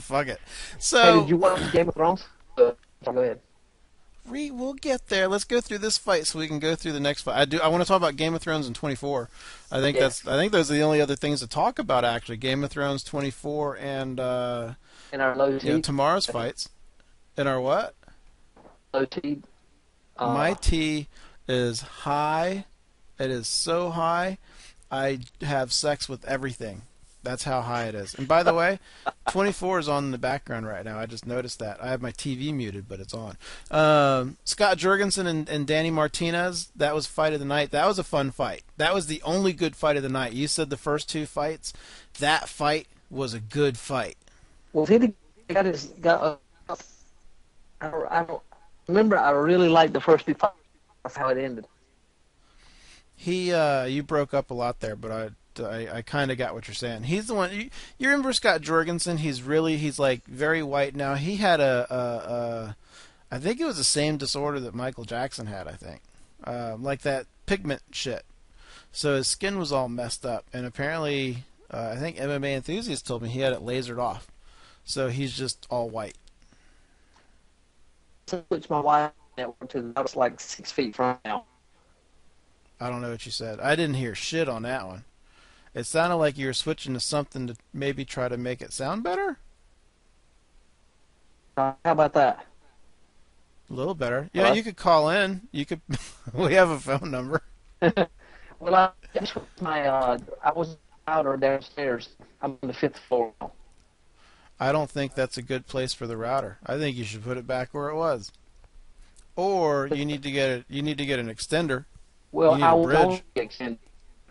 Speaker 1: Fuck it. So,
Speaker 2: hey, did you watch Game of Thrones? Go ahead.
Speaker 1: We'll get there. Let's go through this fight so we can go through the next fight. I want to talk about Game of Thrones in 24. I think those are the only other things to talk about. Actually, Game of Thrones 24 and
Speaker 2: our low T.
Speaker 1: Tomorrow's fights. And our what?
Speaker 2: Low T.
Speaker 1: My T is high. It is so high. I have sex with everything. That's how high it is. And by the way, 24 is on in the background right now. I just noticed that. I have my TV muted, but it's on. Scott Jurgensen and Danny Martinez, that was fight of the night. That was a fun fight. That was the only good fight of the night. You said the first two fights. That fight was a good fight.
Speaker 2: Well, he got I don't remember. I really liked the first two fights. That's how it ended.
Speaker 1: You broke up a lot there, but I kind of got what you're saying. He's the one. You remember Scott Jorgensen? He's like very white now. He had I think it was the same disorder that Michael Jackson had. I think, like that pigment shit. So his skin was all messed up, and apparently, I think MMA Enthusiast told me he had it lasered off. So he's just all white.
Speaker 2: Switch my wife network to I was like 6 feet from now.
Speaker 1: I don't know what you said. I didn't hear shit on that one. It sounded like you were switching to something to maybe try to make it sound better.
Speaker 2: How about that?
Speaker 1: A little better. Yeah, you could call in. You could. We have a phone number.
Speaker 2: Well, I was out or downstairs. I'm on the 5th floor now.
Speaker 1: I don't think that's a good place for the router. I think you should put it back where it was. Or you need to get an extender.
Speaker 2: Well, I will extend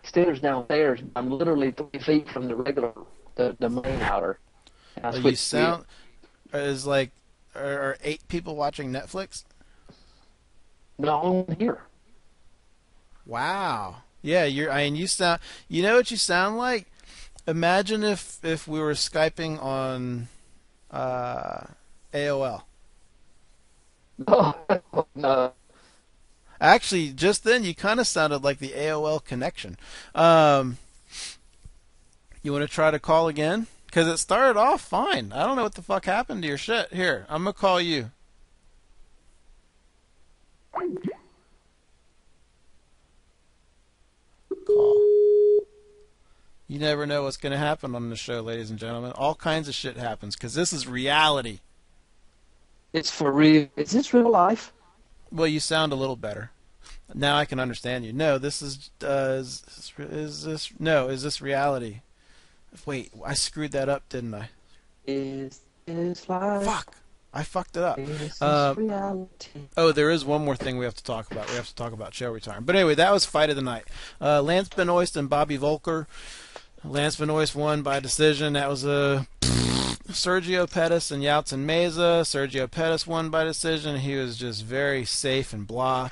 Speaker 2: extenders downstairs. I'm literally 3 feet from the regular, the main router.
Speaker 1: You sound is like are 8 people watching Netflix?
Speaker 2: No, I'm here.
Speaker 1: Wow. Yeah, you sound. You know what you sound like? Imagine if we were Skyping on AOL.
Speaker 2: No.
Speaker 1: Actually, just then you kind of sounded like the AOL connection. You want to try to call again? Because it started off fine. I don't know what the fuck happened to your shit. Here, I'm going to call you. Call. You never know what's going to happen on the show, ladies and gentlemen. All kinds of shit happens because this is reality.
Speaker 2: It's for real. Is this real life?
Speaker 1: Well, you sound a little better. Now I can understand you. No, this is is this reality? Wait, I screwed that up, didn't I?
Speaker 2: Is this life?
Speaker 1: Fuck, I fucked it up.
Speaker 2: Is this reality?
Speaker 1: Oh, there is one more thing we have to talk about. We have to talk about Chael retiring. But anyway, that was fight of the night. Lance Benoist and Bobby Volker. Lance Benoist won by decision. That was a Sergio Pettis and Yeltsin Meza. Sergio Pettis won by decision. He was just very safe and blah.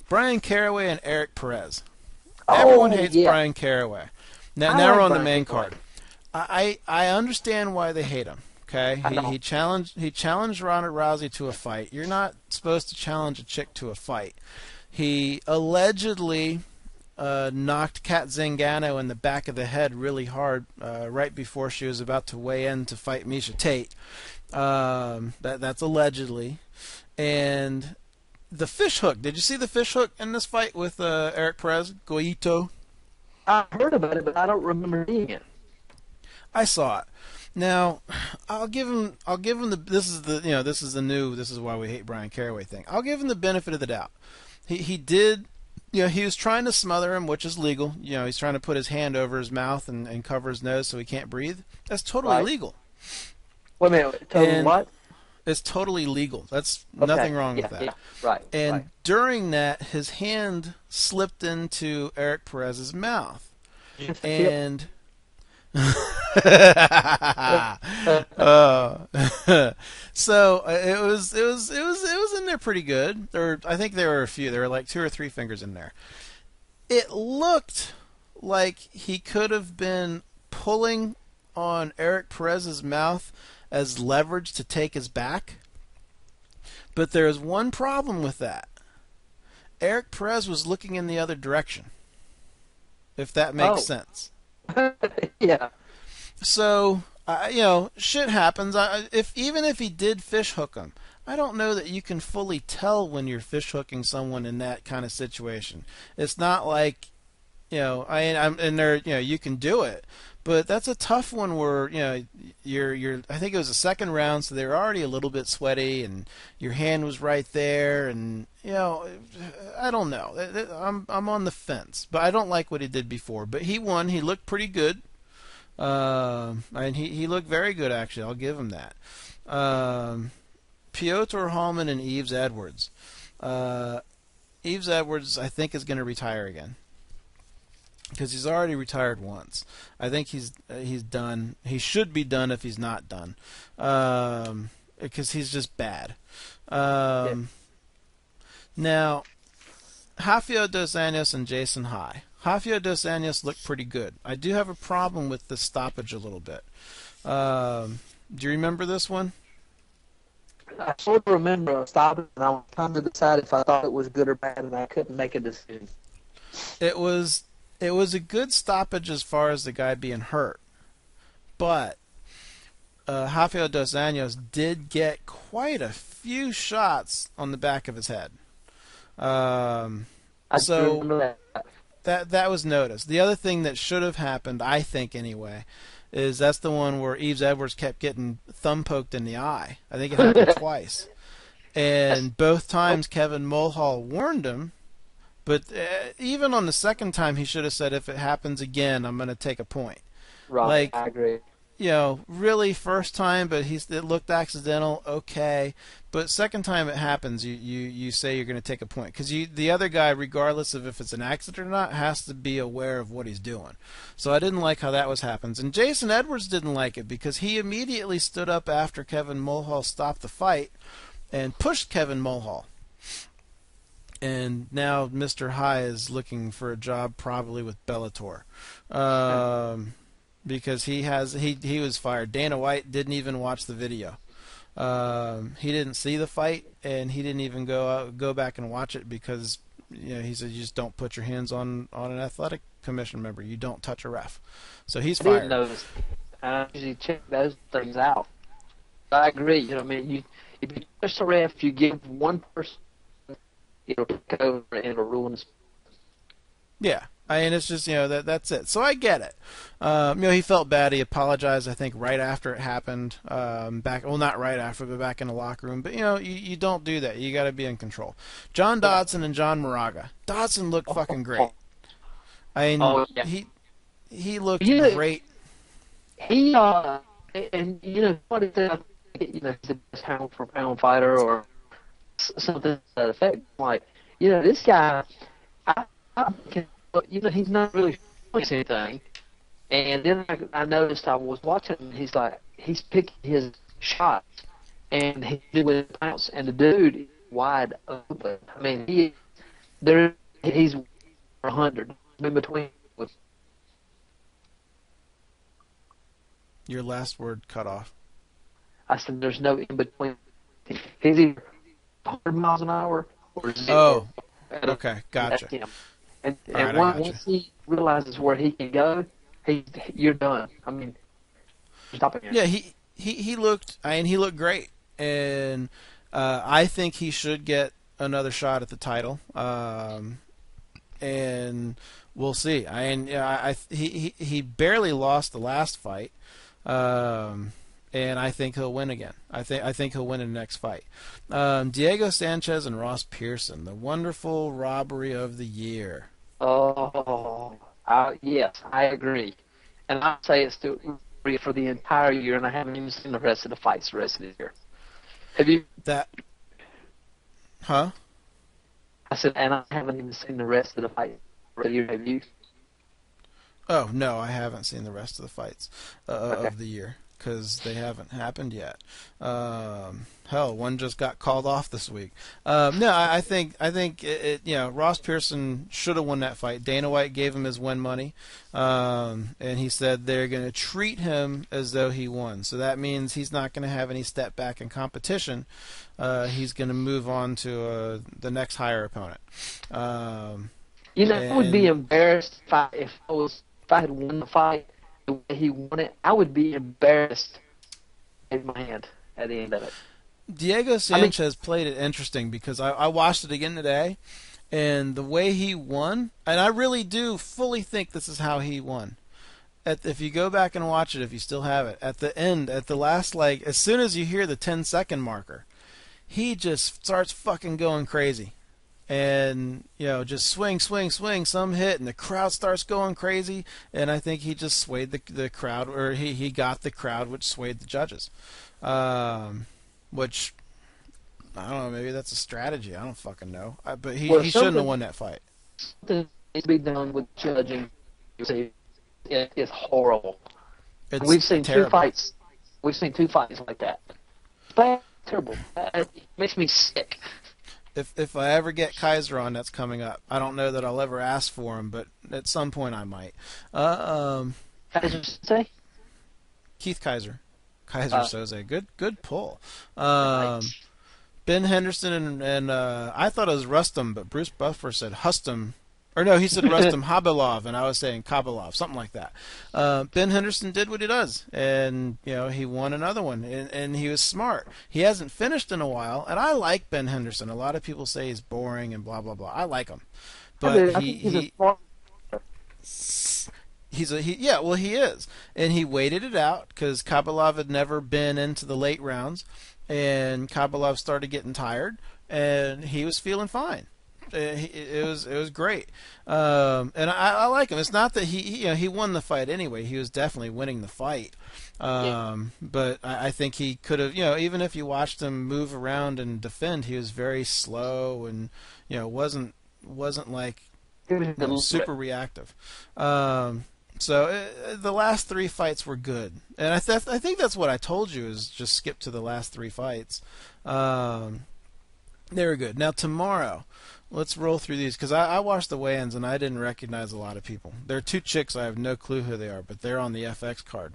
Speaker 1: Brian Caraway and Eric Perez. Everyone hates Brian Caraway. Now we're on the main card. I understand why they hate him. Okay, he challenged Ronda Rousey to a fight. You're not supposed to challenge a chick to a fight. He allegedly knocked Kat Zingano in the back of the head really hard right before she was about to weigh in to fight Miesha Tate. That's allegedly. And the fish hook. Did you see the fish hook in this fight with Eric Perez? Goito?
Speaker 2: I heard about it, but I don't remember seeing it.
Speaker 1: I saw it. Now, I'll give him the this is why we hate Brian Caraway thing. I'll give him the benefit of the doubt. He did, he was trying to smother him, which is legal. He's trying to put his hand over his mouth and cover his nose so he can't breathe. That's totally legal.
Speaker 2: Wait a minute, what?
Speaker 1: It's totally legal. That's nothing wrong with that.
Speaker 2: Yeah, right.
Speaker 1: And during that, his hand slipped into Eric Perez's mouth, and. So it was in there pretty good. I think there were a few. There were like 2 or 3 fingers in there. It looked like he could have been pulling on Eric Perez's mouth as leverage to take his back. But there's one problem with that. Eric Perez was looking in the other direction. If that makes sense.
Speaker 2: Yeah.
Speaker 1: So, shit happens. Even if he did fish hook him, I don't know that you can fully tell when you're fish hooking someone in that kind of situation. It's not like, I'm in there. You can do it, but that's a tough one where you're. I think it was the second round, so they were already a little bit sweaty, and your hand was right there, and I don't know. I'm on the fence, but I don't like what he did before. But he won. He looked pretty good. And he looked very good, actually. I'll give him that. Piotr Hallman and Yves Edwards. Yves Edwards, I think, is going to retire again because he's already retired once. I think he's done. He should be done if he's not done, because he's just bad. Now, Rafael dos Anjos and Jason High. Rafael dos Anjos looked pretty good. I do have a problem with the stoppage a little bit. Do you remember this one?
Speaker 2: I sort of remember a stoppage, and I was trying to decide if I thought it was good or bad, and I couldn't make a decision.
Speaker 1: It was a good stoppage as far as the guy being hurt, but Rafael dos Anjos did get quite a few shots on the back of his head.
Speaker 2: I remember that.
Speaker 1: That was noticed. The other thing that should have happened, I think anyway, is that's the one where Yves Edwards kept getting thumb poked in the eye. I think it happened twice. And both times Kevin Mulhall warned him, but even on the second time he should have said, if it happens again, I'm going to take a point.
Speaker 2: Right, I agree.
Speaker 1: Really first time, but it looked accidental, okay. But second time it happens, you say you're going to take a point. Because the other guy, regardless of if it's an accident or not, has to be aware of what he's doing. So I didn't like how that was happening. And Jason Edwards didn't like it because he immediately stood up after Kevin Mulhall stopped the fight and pushed Kevin Mulhall. And now Mr. High is looking for a job probably with Bellator. Because he was fired. Dana White didn't even watch the video. He didn't see the fight, and he didn't even go back and watch it because he said you just don't put your hands on an athletic commission member. You don't touch a ref. So he's fired.
Speaker 2: I didn't notice. I usually check those things out. I agree. If you push the ref, you give one person, it'll take over and it'll ruin the sport.
Speaker 1: Yeah, I mean, it's just, that's it. So I get it. He felt bad. He apologized, I think, right after it happened. Not right after, but back in the locker room. But, you don't do that. You got to be in control. John Dodson and John Moraga. Dodson looked fucking great. I mean, he looked great.
Speaker 2: He and what is that? He's the best pound for pound fighter or something to that effect. Like, this guy, I can, he's not really feeling anything. And then I noticed I was watching, and he's picking his shots, and he's doing bounce, and the dude is wide open. I mean, he's 100 in between.
Speaker 1: Your last word cut off.
Speaker 2: I said there's no in between. He's either 100 miles an hour or 0.
Speaker 1: Oh, okay, gotcha.
Speaker 2: And once he realizes where he can go, you're done. I mean, stop it.
Speaker 1: Yeah, he looked. He looked great, and I think he should get another shot at the title. And we'll see. He barely lost the last fight. And I think he'll win again. I think he'll win in the next fight. Diego Sanchez and Ross Pearson, the wonderful robbery of the year.
Speaker 2: Oh, yes, I agree. And I'd say it's for the entire year, and I haven't even seen the rest of the fights the rest of the year. Have you?
Speaker 1: Huh?
Speaker 2: I said, and I haven't even seen the rest of the fights for the year. Have you?
Speaker 1: Oh, no, I haven't seen the rest of the fights of the year because they haven't happened yet. Hell, one just got called off this week. No, I think Ross Pearson should have won that fight. Dana White gave him his win money, and he said they're going to treat him as though he won. So that means he's not going to have any step back in competition. He's going to move on to the next higher opponent.
Speaker 2: I would be embarrassed if I had won the fight the way he won it. I would be embarrassed in my hand at the end of it.
Speaker 1: Diego Sanchez played it interesting because I watched it again today, and the way he won, and I really do fully think this is how he won. If you go back and watch it, if you still have it, at the end, at the last, as soon as you hear the 10-second marker, he just starts fucking going crazy. And, just swing, some hit, and the crowd starts going crazy, and I think he just swayed the crowd, or he got the crowd, which swayed the judges. Which, I don't know, maybe that's a strategy, I don't fucking know. But he shouldn't have won that fight.
Speaker 2: Something needs to be done with judging. It's horrible. We've seen
Speaker 1: terrible.
Speaker 2: 2 fights. We've seen 2 fights like that. Bad, terrible. It makes me sick.
Speaker 1: If I ever get Kaiser on, that's coming up. I don't know that I'll ever ask for him, but at some point I might.
Speaker 2: Kaiser say?
Speaker 1: Keith Kaiser. Kaiser Soze. Good pull. Ben Henderson and I thought it was Rustam, but Bruce Buffer said Hustum. Or no, he said Rustam Habilov, and I was saying Kabilov, something like that. Ben Henderson did what he does, and he won another one, and he was smart. He hasn't finished in a while, and I like Ben Henderson. A lot of people say he's boring and blah blah blah. I like him, but he is, and he waited it out because Kabilov had never been into the late rounds, and Kabilov started getting tired, and he was feeling fine. It was great, and I like him. It's not that he won the fight anyway. He was definitely winning the fight, but I think he could have even if you watched him move around and defend, he was very slow and wasn't like super reactive. So the last 3 fights were good, and I think that's what I told you is just skip to the last 3 fights. They were good. Now tomorrow. Let's roll through these because I watched the weigh-ins and I didn't recognize a lot of people. There are 2 chicks, I have no clue who they are, but they're on the FX card.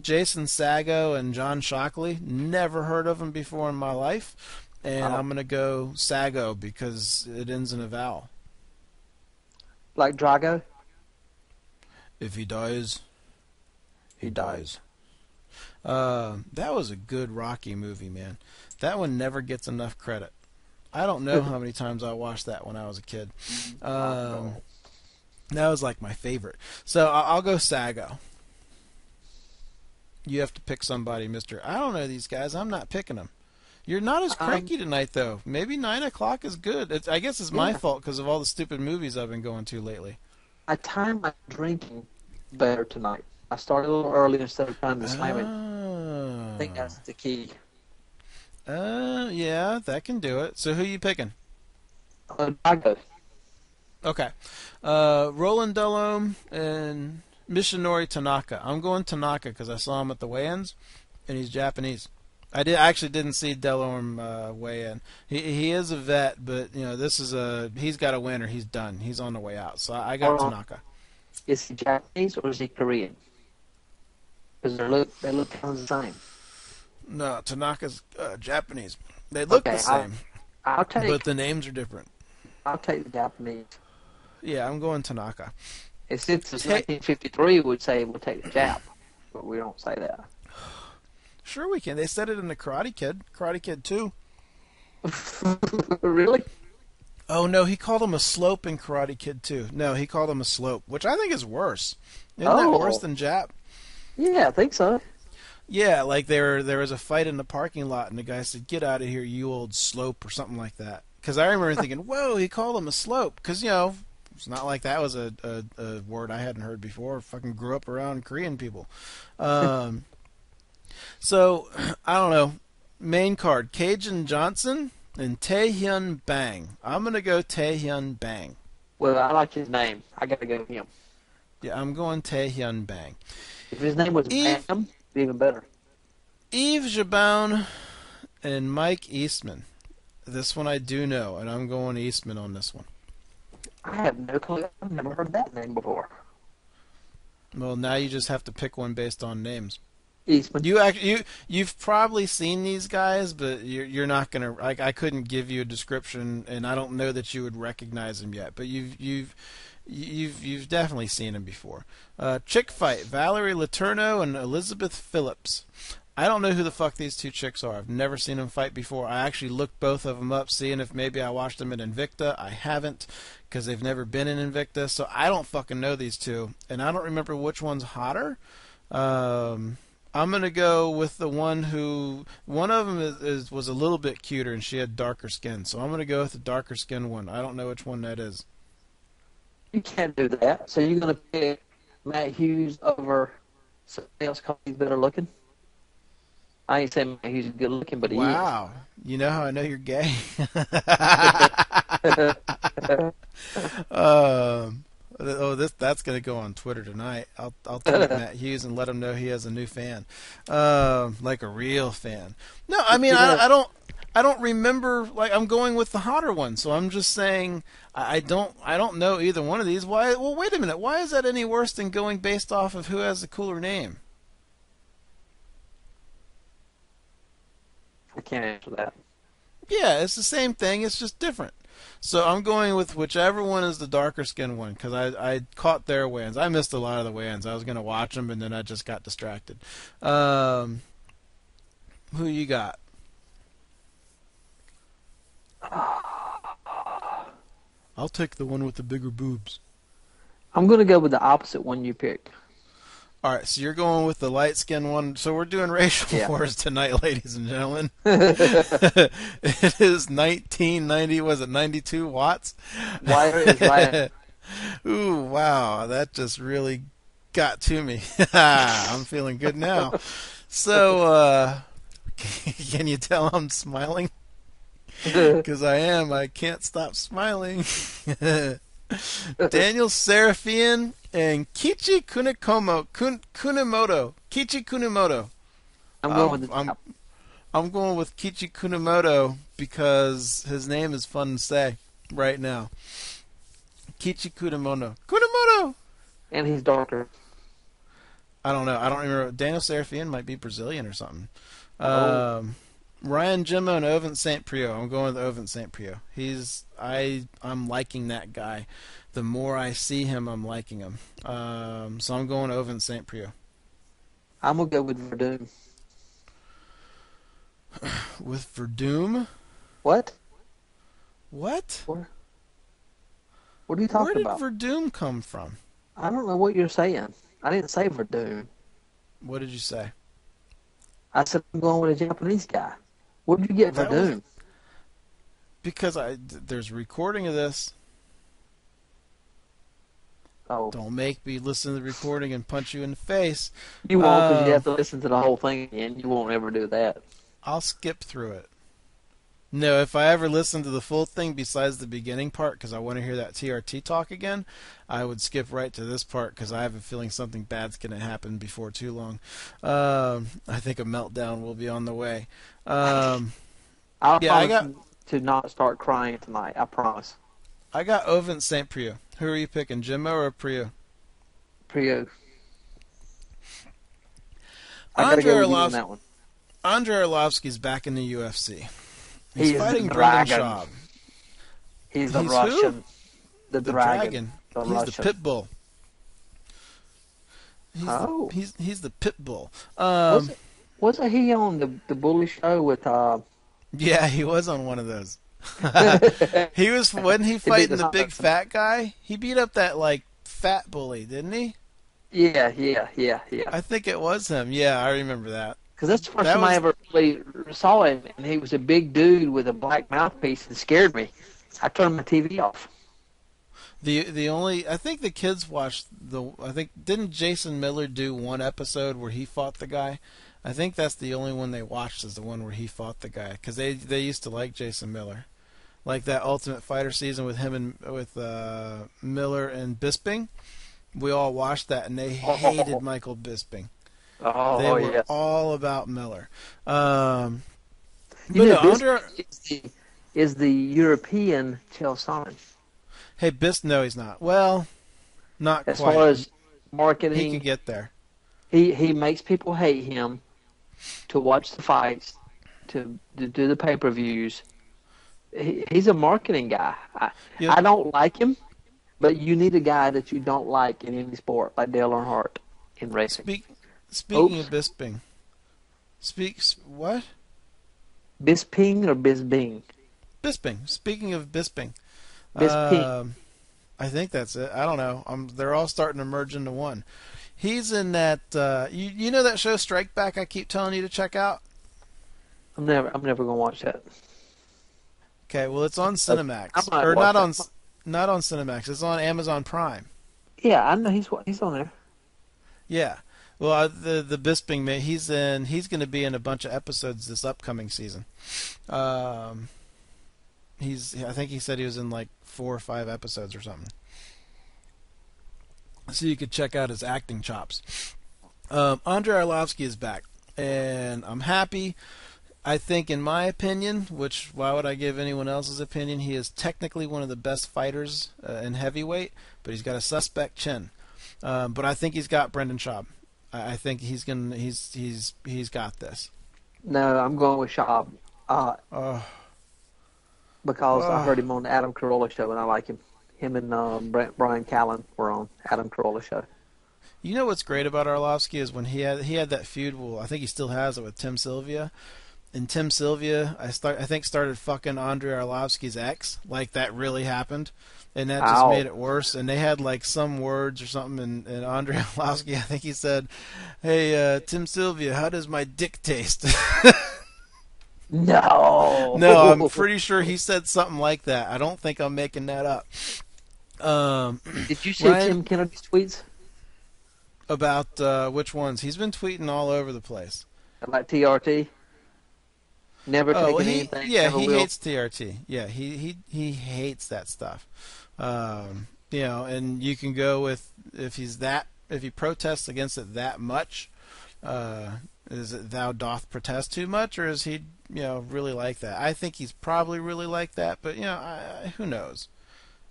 Speaker 1: Jason Sago and John Shockley, never heard of them before in my life, and I'm going to go Sago because it ends in a vowel.
Speaker 2: Like Drago?
Speaker 1: If he dies, he dies. That was a good Rocky movie, man. That one never gets enough credit. I don't know how many times I watched that when I was a kid. That was like my favorite. So I'll go Sago. You have to pick somebody, Mister. I don't know these guys. I'm not picking them. You're not as cranky tonight, though. Maybe 9 o'clock is good. I guess it's my fault because of all the stupid movies I've been going to lately.
Speaker 2: I timed my drinking better tonight. I started a little early instead of trying to slam it. I think that's the key.
Speaker 1: Yeah, that can do it. So who are you picking?
Speaker 2: I go.
Speaker 1: Okay. Roland Delhomme and Mishinori Tanaka. I'm going Tanaka because I saw him at the weigh-ins, and he's Japanese. I actually didn't see Delhomme weigh in. He is a vet, but this is he's got a win or he's done. He's on the way out. So I got Tanaka.
Speaker 2: Is he Japanese or is he Korean? Because they look kind of the same.
Speaker 1: No, Tanaka's Japanese. They look the same, but the names are different.
Speaker 2: I'll take the Japanese.
Speaker 1: Yeah, I'm going Tanaka.
Speaker 2: Since it's 1953, we'd say we'll take the Jap, but we don't say that.
Speaker 1: Sure we can. They said it in the Karate Kid. Karate Kid 2.
Speaker 2: Really?
Speaker 1: Oh, no, he called him a slope in Karate Kid 2. No, he called him a slope, which I think is worse. Isn't that worse than Jap?
Speaker 2: Yeah, I think so.
Speaker 1: Yeah, like there was a fight in the parking lot, and the guy said, "Get out of here, you old slope," or something like that. Because I remember thinking, whoa, he called him a slope. Because, it's not like that was a word I hadn't heard before. I fucking grew up around Korean people. So, I don't know. Main card, Cajun Johnson and Tae-hyun Bang. I'm going to go Tae-hyun Bang.
Speaker 2: Well, I like his name. I got to go with him.
Speaker 1: Yeah, I'm going Tae-hyun Bang.
Speaker 2: If his name was Bam, it'd be even better.
Speaker 1: Yves Jabon and Mike Eastman. This one I do know, and I'm going Eastman on this one.
Speaker 2: I have no clue. I've never heard that name before.
Speaker 1: Well, now you just have to pick one based on names.
Speaker 2: Eastman.
Speaker 1: You've probably seen these guys, but you're not gonna. I couldn't give you a description, and I don't know that you would recognize them yet. But you've definitely seen them before. Chick fight: Valerie Letourneau and Elizabeth Phillips. I don't know who the fuck these two chicks are. I've never seen them fight before. I actually looked both of them up, seeing if maybe I watched them in Invicta. I haven't, because they've never been in Invicta, so I don't fucking know these two, and I don't remember which one's hotter. I'm gonna go with the one of them was a little bit cuter, and she had darker skin, so I'm gonna go with the darker skin one. I don't know which one that is.
Speaker 2: You can't do that. So you're gonna pick Matt Hughes over somebody else because he's better looking? I ain't saying he's good looking, but he is.
Speaker 1: Wow. You know how I know you're gay? That's going to go on Twitter tonight. I'll tweet Matt Hughes and let him know he has a new fan. Like a real fan. No, I mean, I don't remember, like, I'm going with the hotter one, so I'm just saying I don't know either one of these. Why? Well, wait a minute. Why is that any worse than going based off of who has the cooler name?
Speaker 2: I can't answer that.
Speaker 1: Yeah, it's the same thing. It's just different. So I'm going with whichever one is the darker skinned one, because I caught their weigh-ins. I missed a lot of the weigh-ins. I was going to watch them, and then I just got distracted. Who you got? I'll take the one with the bigger boobs.
Speaker 2: I'm going to go with the opposite one you picked.
Speaker 1: All right, so you're going with the light-skinned one. So we're doing racial wars tonight, ladies and gentlemen. It is 1990. Was it 92 watts?
Speaker 2: Wire is right.
Speaker 1: Ooh, wow, that just really got to me. I'm feeling good now. So, can you tell I'm smiling? Because I am. I can't stop smiling. Daniel Serafian and Kichi Kunimoto. Kichi Kunimoto. I'm going with Kichi Kunimoto because his name is fun to say right now. Kichi Kunimoto. Kunimoto!
Speaker 2: And he's darker.
Speaker 1: I don't know. I don't remember. Daniel Serafian might be Brazilian or something. Ryan Jimmo and Ovin St. Preux. I'm going with Ovin St. Preux. I'm liking that guy. The more I see him, I'm liking him. So I'm going Ovin St. Preux.
Speaker 2: I'm going to go with Verdum.
Speaker 1: With Verdum?
Speaker 2: What?
Speaker 1: What?
Speaker 2: What are you
Speaker 1: Where
Speaker 2: talking
Speaker 1: did
Speaker 2: about?
Speaker 1: Verdum come from?
Speaker 2: I don't know what you're saying. I didn't say Verdun.
Speaker 1: What did you say?
Speaker 2: I said I'm going with a Japanese guy. Where did you get
Speaker 1: That was
Speaker 2: Verdun?
Speaker 1: because there's a recording of this.
Speaker 2: Oh,
Speaker 1: Don't make me listen to the recording and punch you in the face.
Speaker 2: you won't because you have to listen to the whole thing again. You won't ever do that.
Speaker 1: I'll skip through it. No, if I ever listen to the full thing besides the beginning part because I want to hear that TRT talk again, I would skip right to this part because I have a feeling something bad's going to happen before too long. I think a meltdown will be on the way.
Speaker 2: I'll
Speaker 1: Yeah,
Speaker 2: promise to not start crying tonight. I promise.
Speaker 1: I got Ovin St. Preux. Who are you picking, Jimmo or Preux?
Speaker 2: Preux. I gotta go with you on that one.
Speaker 1: Andrei Arlovsky's back in the UFC. He's
Speaker 2: He's
Speaker 1: fighting
Speaker 2: the
Speaker 1: Brendan
Speaker 2: dragon.
Speaker 1: Schaub.
Speaker 2: He's the
Speaker 1: He's
Speaker 2: Russian.
Speaker 1: who?
Speaker 2: The
Speaker 1: The
Speaker 2: dragon. The
Speaker 1: He's
Speaker 2: Russian.
Speaker 1: the pit bull. He's the pit bull.
Speaker 2: Wasn't he on the Bully Show with
Speaker 1: Yeah, he was on one of those. He was wasn't he fighting the big fat guy? He beat up that like fat bully, didn't he?
Speaker 2: Yeah.
Speaker 1: I think it was him. Yeah, I remember that.
Speaker 2: Because that's the first time I ever really saw him, and he was a big dude with a black mouthpiece and scared me. I turned my TV off.
Speaker 1: The only I think the kids watched didn't Jason Miller do one episode where he fought the guy? I think that's the only one they watched is the one where he fought the guy because they used to like Jason Miller, like that Ultimate Fighter season with him and with Miller and Bisping. We all watched that and they hated Michael Bisping.
Speaker 2: Oh,
Speaker 1: they were
Speaker 2: yes.
Speaker 1: all about Miller. But
Speaker 2: Bisping is the European Chael Sonnen.
Speaker 1: Hey, no, he's not. Well, not
Speaker 2: as
Speaker 1: quite.
Speaker 2: Far as marketing,
Speaker 1: he could get there.
Speaker 2: He makes people hate him to watch the fights, to do the pay-per-views. He's a marketing guy. I don't like him, but you need a guy that you don't like in any sport, like Dale Earnhardt in racing.
Speaker 1: Speaking of Bisping, what?
Speaker 2: Bisping or Bisbing?
Speaker 1: Bisping. Speaking of Bisping,
Speaker 2: Bisping.
Speaker 1: I think that's it. I don't know. They're all starting to merge into one. He's in that. You know that show Strike Back? I keep telling you to check out.
Speaker 2: I'm never gonna watch that.
Speaker 1: Okay, well it's on Cinemax not on Cinemax. It's on Amazon Prime.
Speaker 2: Yeah, I know he's on there.
Speaker 1: Yeah. Well, the Bisping man, he's going to be in a bunch of episodes this upcoming season. I think he said he was in like 4 or 5 episodes or something. So you could check out his acting chops. Andrei Arlovsky is back, and I'm happy. I think, in my opinion, which why would I give anyone else's opinion? He is technically one of the best fighters in heavyweight, but he's got a suspect chin. But I think he's got Brendan Schaub. I think he's got this.
Speaker 2: No, I'm going with Schaub. Because I heard him on the Adam Carolla show, and I like him. Him and Brian Callen were on Adam Carolla show.
Speaker 1: You know what's great about Arlovsky is when he had that feud. Well, I think he still has it with Tim Sylvia. And Tim Sylvia, I think started fucking Andrei Arlovsky's ex. Like that really happened. And that just made it worse. And they had like some words or something. And Andrei Arlovsky, I think he said, "Hey, Tim Sylvia, how does my dick taste?"
Speaker 2: No.
Speaker 1: No, I'm pretty sure he said something like that. I don't think I'm making that up.
Speaker 2: Did you see Tim Kennedy's tweets?
Speaker 1: About which ones? He's been tweeting all over the place.
Speaker 2: About TRT? Never taking anything.
Speaker 1: Yeah, he hates TRT. Yeah, he hates that stuff. You know, and you can go with if he protests against it that much. Is it thou doth protest too much, or is he really like that? I think he's probably really like that, but who knows?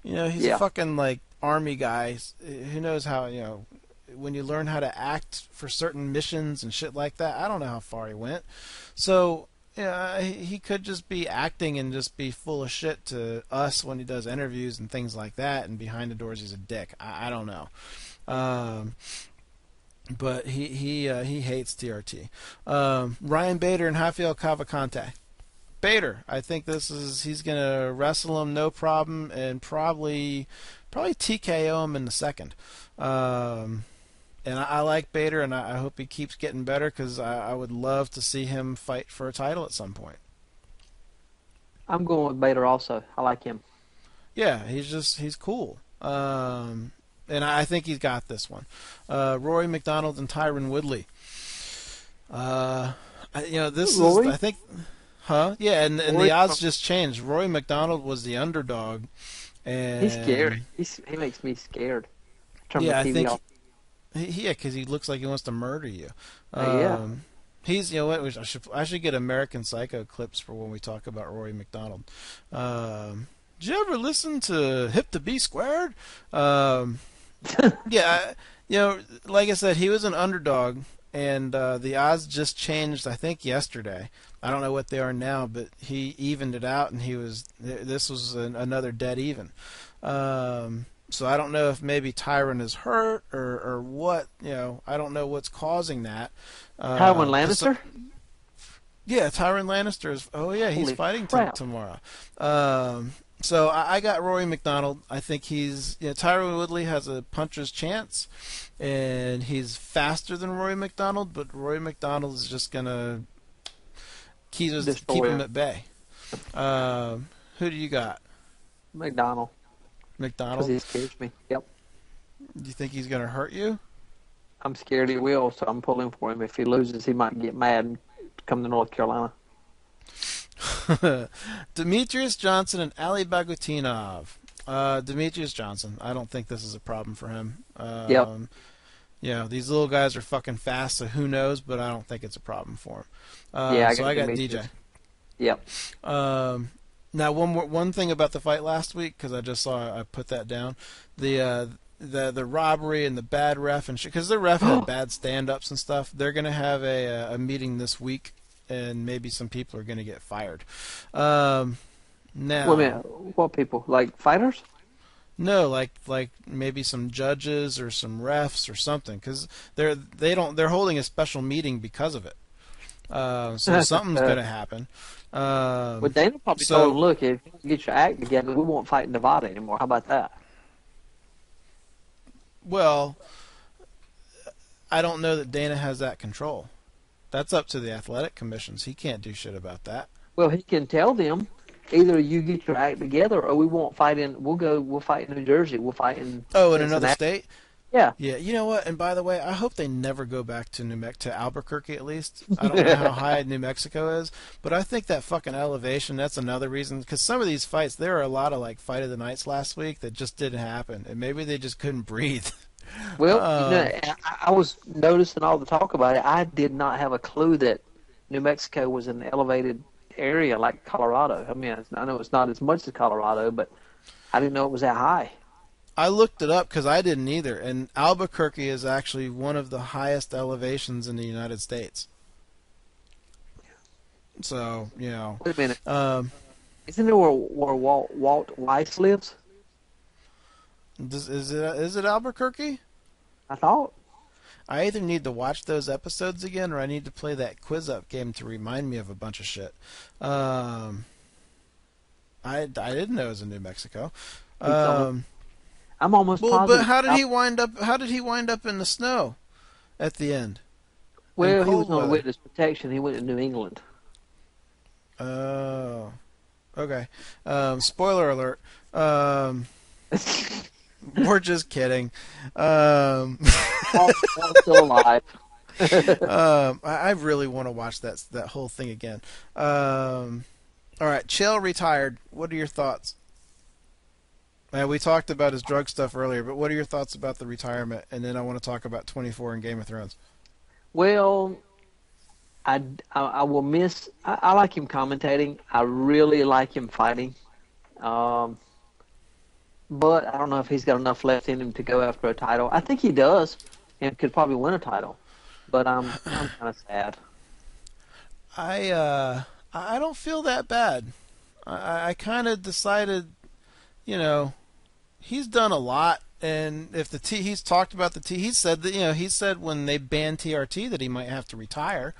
Speaker 1: He's a fucking like army guy. Who knows how when you learn how to act for certain missions and shit like that. I don't know how far he went. So he could just be acting and just be full of shit to us when he does interviews and things like that, and behind the doors he's a dick. I don't know. But he hates TRT. Ryan Bader and Rafael Cavalcante. Bader, I think he's gonna wrestle him no problem and probably probably TKO him in the second. And I like Bader, and I hope he keeps getting better because I would love to see him fight for a title at some point.
Speaker 2: I'm going with Bader also. I like him.
Speaker 1: Yeah, he's cool. And I think he's got this one. Rory McDonald and Tyron Woodley. This
Speaker 2: Rory?
Speaker 1: is, I think, yeah, and the odds just changed. Rory McDonald was the underdog. And
Speaker 2: he's scary. He makes me scared.
Speaker 1: Yeah, I think. Yeah, because he looks like he wants to murder you.
Speaker 2: Yeah.
Speaker 1: He's, you know what? I should get American Psycho clips for when we talk about Rory McDonald. Did you ever listen to Hip to Be Squared? Yeah, like I said, he was an underdog, and the odds just changed. I think yesterday. I don't know what they are now, but he evened it out, and this was another dead even. So I don't know if maybe Tyron is hurt or what. I don't know what's causing that.
Speaker 2: Tywin Lannister?
Speaker 1: Yeah, Tyron Lannister is. Oh yeah, he's
Speaker 2: Holy
Speaker 1: fighting
Speaker 2: crap.
Speaker 1: tomorrow. So I got Rory McDonald. I think Tyron Woodley has a puncher's chance, and he's faster than Rory McDonald. But Rory McDonald is just gonna keep him at bay. Who do you got?
Speaker 2: McDonald.
Speaker 1: McDonald?
Speaker 2: Because he scares me. Yep.
Speaker 1: Do you think he's going to hurt you?
Speaker 2: I'm scared he will, so I'm pulling for him. If he loses, he might get mad and come to North Carolina.
Speaker 1: Demetrius Johnson and Ali Bagutinov. Demetrius Johnson. I don't think this is a problem for him.
Speaker 2: Yep.
Speaker 1: These little guys are fucking fast, so who knows, but I don't think it's a problem for him.
Speaker 2: I got
Speaker 1: DJ.
Speaker 2: Yep.
Speaker 1: Now, one thing about the fight last week, because I just saw I put that down, the robbery and the bad ref and shit, because the ref had bad stand-ups and stuff. They're gonna have a meeting this week, and maybe some people are gonna get fired. Now,
Speaker 2: wait a minute. What people? Like fighters?
Speaker 1: No, like maybe some judges or some refs or something, because they're holding a special meeting because of it. So something's gonna happen.
Speaker 2: Well, Dana probably told him, look, if you get your act together, we won't fight in Nevada anymore. How about that?
Speaker 1: Well, I don't know that Dana has that control. That's up to the athletic commissions. He can't do shit about that.
Speaker 2: Well, he can tell them, either you get your act together or we won't fight we'll fight in New Jersey. We'll fight in
Speaker 1: another state?
Speaker 2: Yeah.
Speaker 1: Yeah, you know what? And by the way, I hope they never go back to Albuquerque at least. I don't know how high New Mexico is, but I think that fucking elevation, that's another reason. Because some of these fights, there are a lot of fight of the nights last week that just didn't happen. And maybe they just couldn't breathe.
Speaker 2: Well, I was noticing all the talk about it. I did not have a clue that New Mexico was an elevated area like Colorado. I mean, I know it's not as much as Colorado, but I didn't know it was that high.
Speaker 1: I looked it up because I didn't either, and Albuquerque is actually one of the highest elevations in the United States. So,
Speaker 2: Wait a minute. Isn't it where Walt Weiss lives?
Speaker 1: Is it Albuquerque?
Speaker 2: I thought.
Speaker 1: I either need to watch those episodes again, or I need to play that quiz up game to remind me of a bunch of shit. I didn't know it was in New Mexico.
Speaker 2: I'm almost positive.
Speaker 1: But how did he wind up? How did he wind up in the snow at the end?
Speaker 2: Well, he was on witness protection. He went to New England.
Speaker 1: Oh, okay. Spoiler alert. We're just kidding.
Speaker 2: All still alive.
Speaker 1: I really want to watch that whole thing again. All right, Chael retired. What are your thoughts? We talked about his drug stuff earlier, but what are your thoughts about the retirement? And then I want to talk about 24 and Game of Thrones.
Speaker 2: Well, I will miss. I like him commentating. I really like him fighting. But I don't know if he's got enough left in him to go after a title. I think he does, and could probably win a title. But I'm kind of sad.
Speaker 1: I don't feel that bad. I kind of decided, he's done a lot, and if he's talked about he said that, he said when they banned TRT that he might have to retire.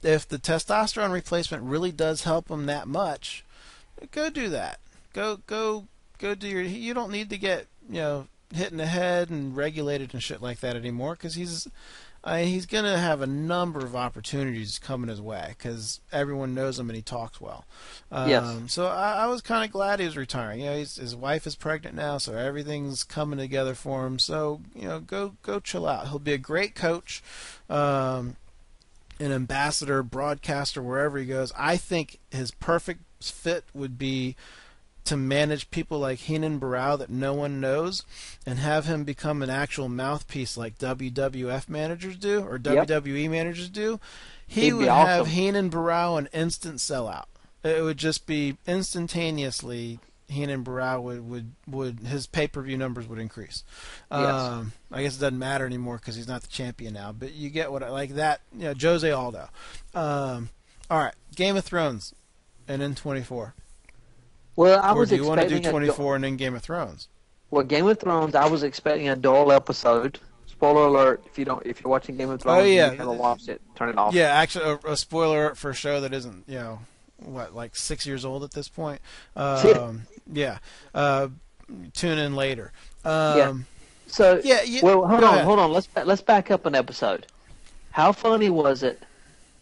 Speaker 1: If the testosterone replacement really does help him that much, go do that. Go do you don't need to get, hitting the head and regulated and shit like that anymore, because he's going to have a number of opportunities coming his way because everyone knows him and he talks well.
Speaker 2: Yes.
Speaker 1: So I was kind of glad he was retiring. His wife is pregnant now, so everything's coming together for him. So go chill out. He'll be a great coach, an ambassador, broadcaster, wherever he goes. I think his perfect fit would be to manage people like Heenan Barrow that no one knows, and have him become an actual mouthpiece like WWF managers do, or WWE managers do. He would have Heenan Barrow an instant sellout. It would just be instantaneously. Heenan Barrow would his pay-per-view numbers would increase. I guess it doesn't matter anymore because he's not the champion now. But you get what I like that. Jose Aldo. All right, Game of Thrones, and then 24.
Speaker 2: Well,
Speaker 1: Or do you want to do 24 and then Game of Thrones?
Speaker 2: Well, Game of Thrones, I was expecting a dull episode. Spoiler alert! If you're watching Game of Thrones, you haven't watched it, turn it off.
Speaker 1: Yeah, actually, a spoiler alert for a show that isn't, like 6 years old at this point. Tune in later.
Speaker 2: So, hold on. Let's back up an episode. How funny was it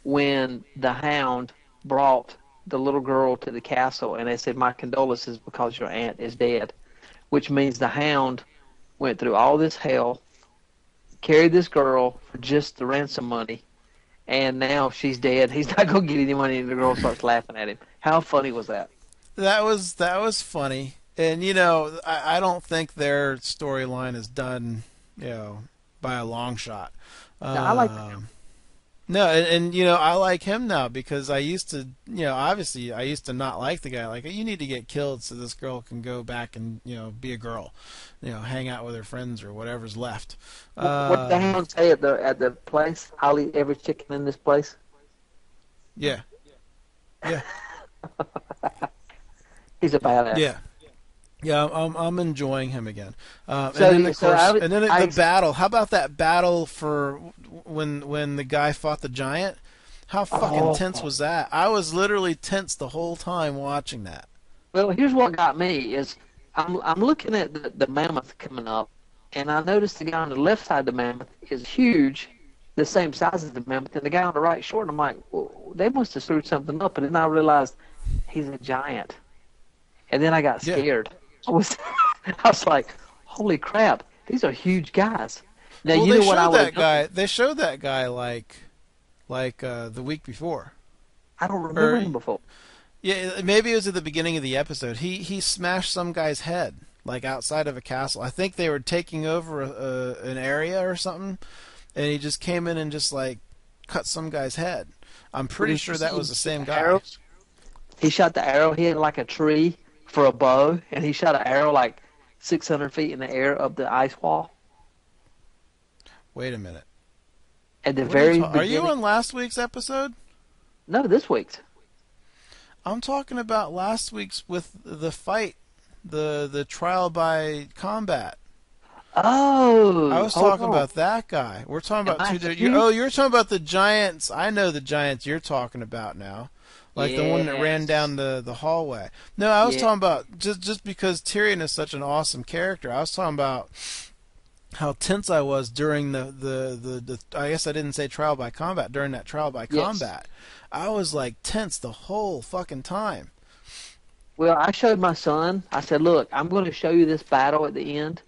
Speaker 2: when the Hound brought the little girl to the castle and they said, "My condolences because your aunt is dead," which means the Hound went through all this hell, carried this girl for just the ransom money, and now she's dead. He's not going to get any money, and the girl starts laughing at him. How funny was that?
Speaker 1: That was funny. And, I don't think their storyline is done, by a long shot.
Speaker 2: No, I like him.
Speaker 1: No, and I like him now because I used to, obviously I used to not like the guy. Like, you need to get killed so this girl can go back and, be a girl, hang out with her friends or whatever's left.
Speaker 2: What did the Hound say at the place? I'll eat every chicken in this place.
Speaker 1: Yeah. Yeah.
Speaker 2: He's a badass.
Speaker 1: Yeah. Yeah, I'm enjoying him again. And then the battle. How about that battle for when the guy fought the giant? How fucking tense was that? I was literally tense the whole time watching that.
Speaker 2: Well, here's what got me is I'm looking at the mammoth coming up, and I noticed the guy on the left side of the mammoth is huge, the same size as the mammoth, and the guy on the right short. And I'm like, well, they must have screwed something up. And then I realized he's a giant, and then I got scared. Yeah. I was like, holy crap, these are huge guys. Now,
Speaker 1: well, they showed that guy like the week before.
Speaker 2: I don't remember him before.
Speaker 1: Yeah, maybe it was at the beginning of the episode. He smashed some guy's head like outside of a castle. I think they were taking over an area or something, and he just came in and just like cut some guy's head. I'm pretty sure that was the same guy.
Speaker 2: Arrows? He shot the arrow. He had like a tree for a bow, and he shot an arrow like 600 feet in the air up the ice wall.
Speaker 1: Wait a minute.
Speaker 2: At the very beginning.
Speaker 1: Are you on last week's episode?
Speaker 2: No, this week's.
Speaker 1: I'm talking about last week's with the fight, the trial by combat.
Speaker 2: Oh.
Speaker 1: I was talking about that guy. We're talking about you're talking about the giants. I know the giants you're talking about now. Like the one that ran down the hallway. No, I was talking about just because Tyrion is such an awesome character. I was talking about how tense I was during the I guess I didn't say trial by combat, during that trial by combat. I was like tense the whole fucking time.
Speaker 2: Well, I showed my son. I said, "Look, I'm going to show you this battle at the end.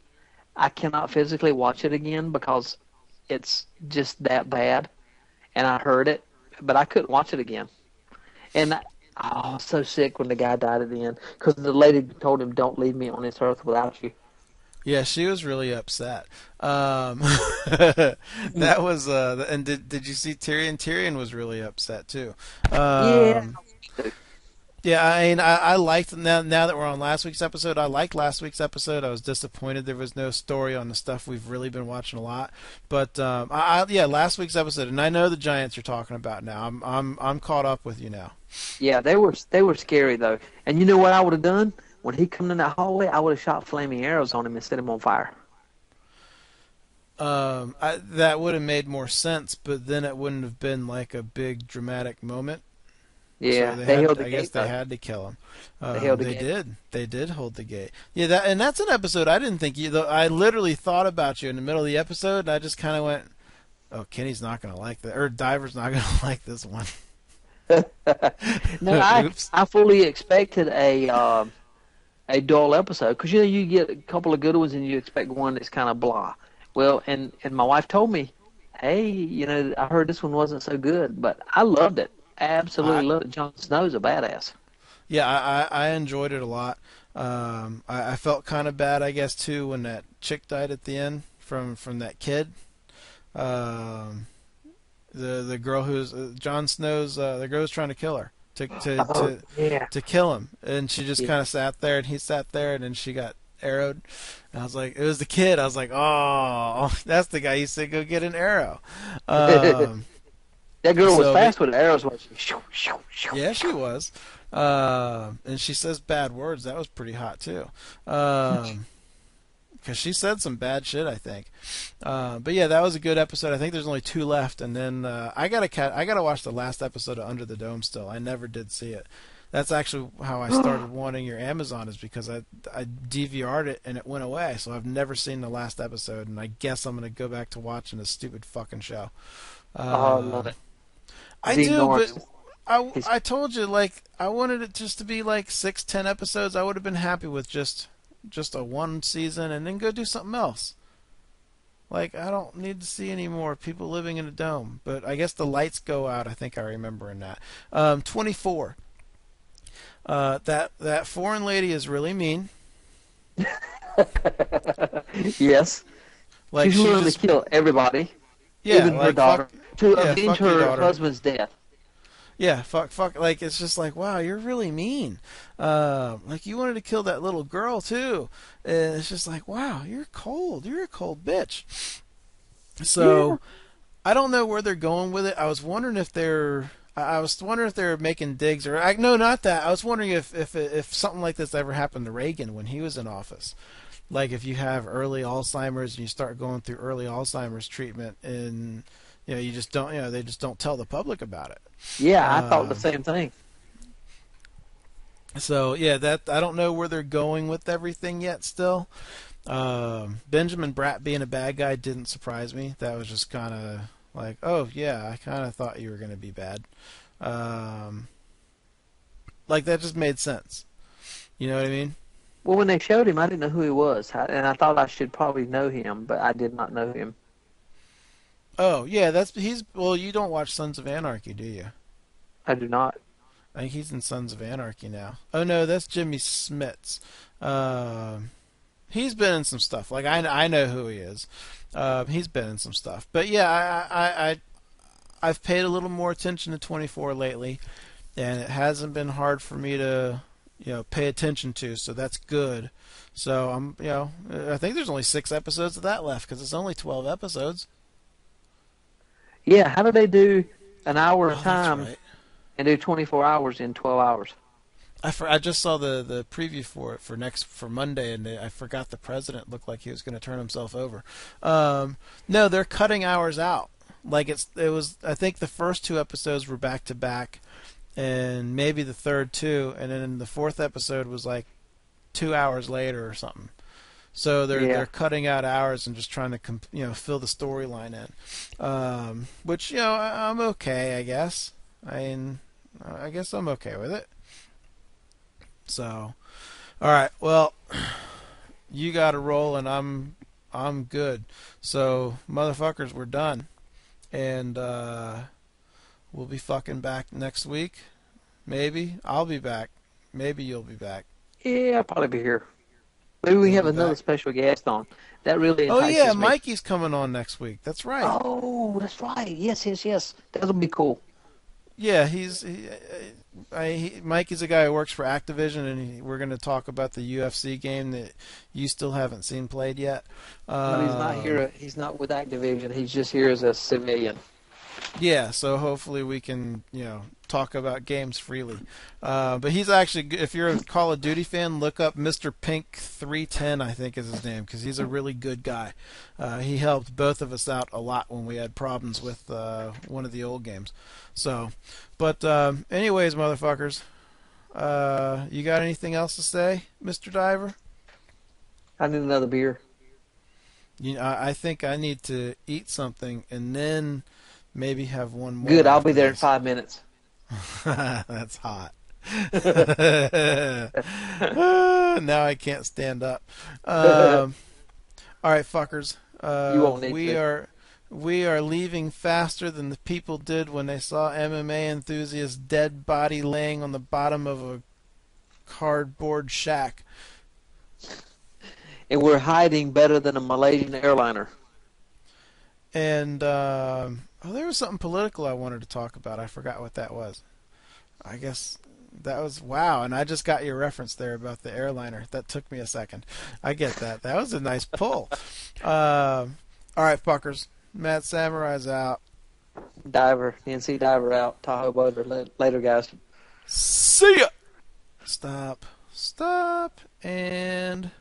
Speaker 2: I cannot physically watch it again because it's just that bad." And I heard it, but I couldn't watch it again. And I was so sick when the guy died at the end because the lady told him, "Don't leave me on this earth without you."
Speaker 1: Yeah, she was really upset. That was and did you see Tyrion? Tyrion was really upset too. Yeah, I mean, I liked now that we're on last week's episode. I liked last week's episode. I was disappointed there was no story on the stuff we've really been watching a lot. But last week's episode, and I know the giants you're talking about now. I'm caught up with you now.
Speaker 2: Yeah, they were scary though. And you know what I would have done when he come in that hallway? I would have shot flaming arrows on him and set him on fire.
Speaker 1: That would have made more sense, but then it wouldn't have been like a big dramatic moment.
Speaker 2: Yeah,
Speaker 1: So
Speaker 2: they held the
Speaker 1: I
Speaker 2: gate.
Speaker 1: guess they had to kill him.
Speaker 2: They held the
Speaker 1: They
Speaker 2: gate.
Speaker 1: did. They did hold the gate. Yeah, and that's an episode I didn't think you. I literally thought about you in the middle of the episode, and I just kind of went, "Oh, Kenny's not going to like that, or Diver's not going to like this one."
Speaker 2: No, I fully expected a dull episode because you get a couple of good ones and you expect one that's kind of blah. Well, and my wife told me, hey, I heard this one wasn't so good, but I loved it. Absolutely loved it. Jon Snow's a badass.
Speaker 1: Yeah, I enjoyed it a lot. I felt kind of bad, I guess, too, when that chick died at the end from that kid. The girl who's Jon Snow's the girl who's trying to kill her to kill him, and she just kind of sat there, and he sat there, and then she got arrowed. And I was like, it was the kid. I was like, oh, that's the guy you said go get an arrow.
Speaker 2: That girl was fast with arrows, wasn't she?
Speaker 1: Yeah, she was. And she says bad words. That was pretty hot too. Because she said some bad shit, I think. But yeah, that was a good episode. I think there's only 2 left, and then I gotta watch the last episode of Under the Dome still. I never did see it. That's actually how I started wanting your Amazon, is because I DVR'd it and it went away. So I've never seen the last episode, and I guess I'm gonna go back to watching this stupid fucking show.
Speaker 2: I love it.
Speaker 1: I do, but I told you, like, I wanted it just to be like 6-10 episodes. I would have been happy with just a 1 season and then go do something else. Like, I don't need to see any more people living in a dome. But I guess the lights go out. I think I remember in that. 24. That foreign lady is really mean.
Speaker 2: Yes.
Speaker 1: Like,
Speaker 2: she's willing to kill everybody.
Speaker 1: Yeah,
Speaker 2: even her daughter. To avenge her
Speaker 1: daughter.
Speaker 2: Husband's death.
Speaker 1: Yeah, fuck. Like, it's just like, wow, you're really mean. Like, you wanted to kill that little girl too. And it's just like, wow, you're cold. You're a cold bitch. So, I don't know where they're going with it. I was wondering if they're making digs, or no, not that. I was wondering if something like this ever happened to Reagan when he was in office. Like, if you have early Alzheimer's and you start going through early Alzheimer's treatment, and you just don't, they just don't tell the public about it.
Speaker 2: Yeah, I thought the same thing.
Speaker 1: So yeah, that I don't know where they're going with everything yet. Still, Benjamin Bratt being a bad guy didn't surprise me. That was just kind of like, oh yeah, I kind of thought you were going to be bad. Like, that just made sense. You know what I mean?
Speaker 2: Well, when they showed him, I didn't know who he was, and I thought I should probably know him, but I did not know him.
Speaker 1: Oh yeah, well, you don't watch Sons of Anarchy, do you?
Speaker 2: I do not.
Speaker 1: I think he's in Sons of Anarchy now. Oh no, that's Jimmy Smits. He's been in some stuff. Like, I know who he is. He's been in some stuff. But yeah, I've paid a little more attention to 24 lately, and it hasn't been hard for me to pay attention to. So that's good. So I think there's only 6 episodes of that left, because it's only 12 episodes.
Speaker 2: Yeah, how do they do an hour at a time
Speaker 1: right.
Speaker 2: and do 24 hours in 12 hours?
Speaker 1: I just saw the preview for it for Monday, and I forgot the president looked like he was going to turn himself over. No, they're cutting hours out. Like, it was. I think the first 2 episodes were back to back, and maybe the third too, and then the 4th episode was like 2 hours later or something. So they're cutting out hours and just trying to fill the storyline in, which I'm okay, I guess. I guess I'm okay with it. So, all right, well, you got to roll and I'm good. So, motherfuckers, we're done, and we'll be fucking back next week. Maybe I'll be back. Maybe you'll be back.
Speaker 2: Yeah, I'll probably be here. Maybe we have another special guest on. That really entices me.
Speaker 1: Mikey's coming on next week. That's right.
Speaker 2: Oh, that's right. Yes. That'll be cool.
Speaker 1: Yeah, Mikey's a guy who works for Activision, and we're going to talk about the UFC game that you still haven't seen played yet.
Speaker 2: But he's not here. He's not with Activision. He's just here as a civilian.
Speaker 1: Yeah, so hopefully we can, talk about games freely. But he's actually, if you're a Call of Duty fan, look up Mr. Pink 310, I think is his name, because he's a really good guy. He helped both of us out a lot when we had problems with one of the old games. So, but anyways, motherfuckers, you got anything else to say, Mr. Diver?
Speaker 2: I need another beer.
Speaker 1: I think I need to eat something and then maybe have one more.
Speaker 2: Good, I'll be there in 5 minutes.
Speaker 1: That's hot. Now I can't stand up. All right, fuckers.
Speaker 2: You won't need to.
Speaker 1: We are leaving faster than the people did when they saw MMA enthusiast's dead body laying on the bottom of a cardboard shack.
Speaker 2: And we're hiding better than a Malaysian airliner.
Speaker 1: And there was something political I wanted to talk about. I forgot what that was. I guess that was wow. And I just got your reference there about the airliner. That took me a second. I get that. That was a nice pull. All right, fuckers. Matt Samurai's out.
Speaker 2: Diver, NC Diver out. Tahoe Boater. Later, guys.
Speaker 1: See ya. Stop. And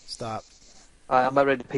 Speaker 1: stop.
Speaker 2: All right, I'm about ready to pee.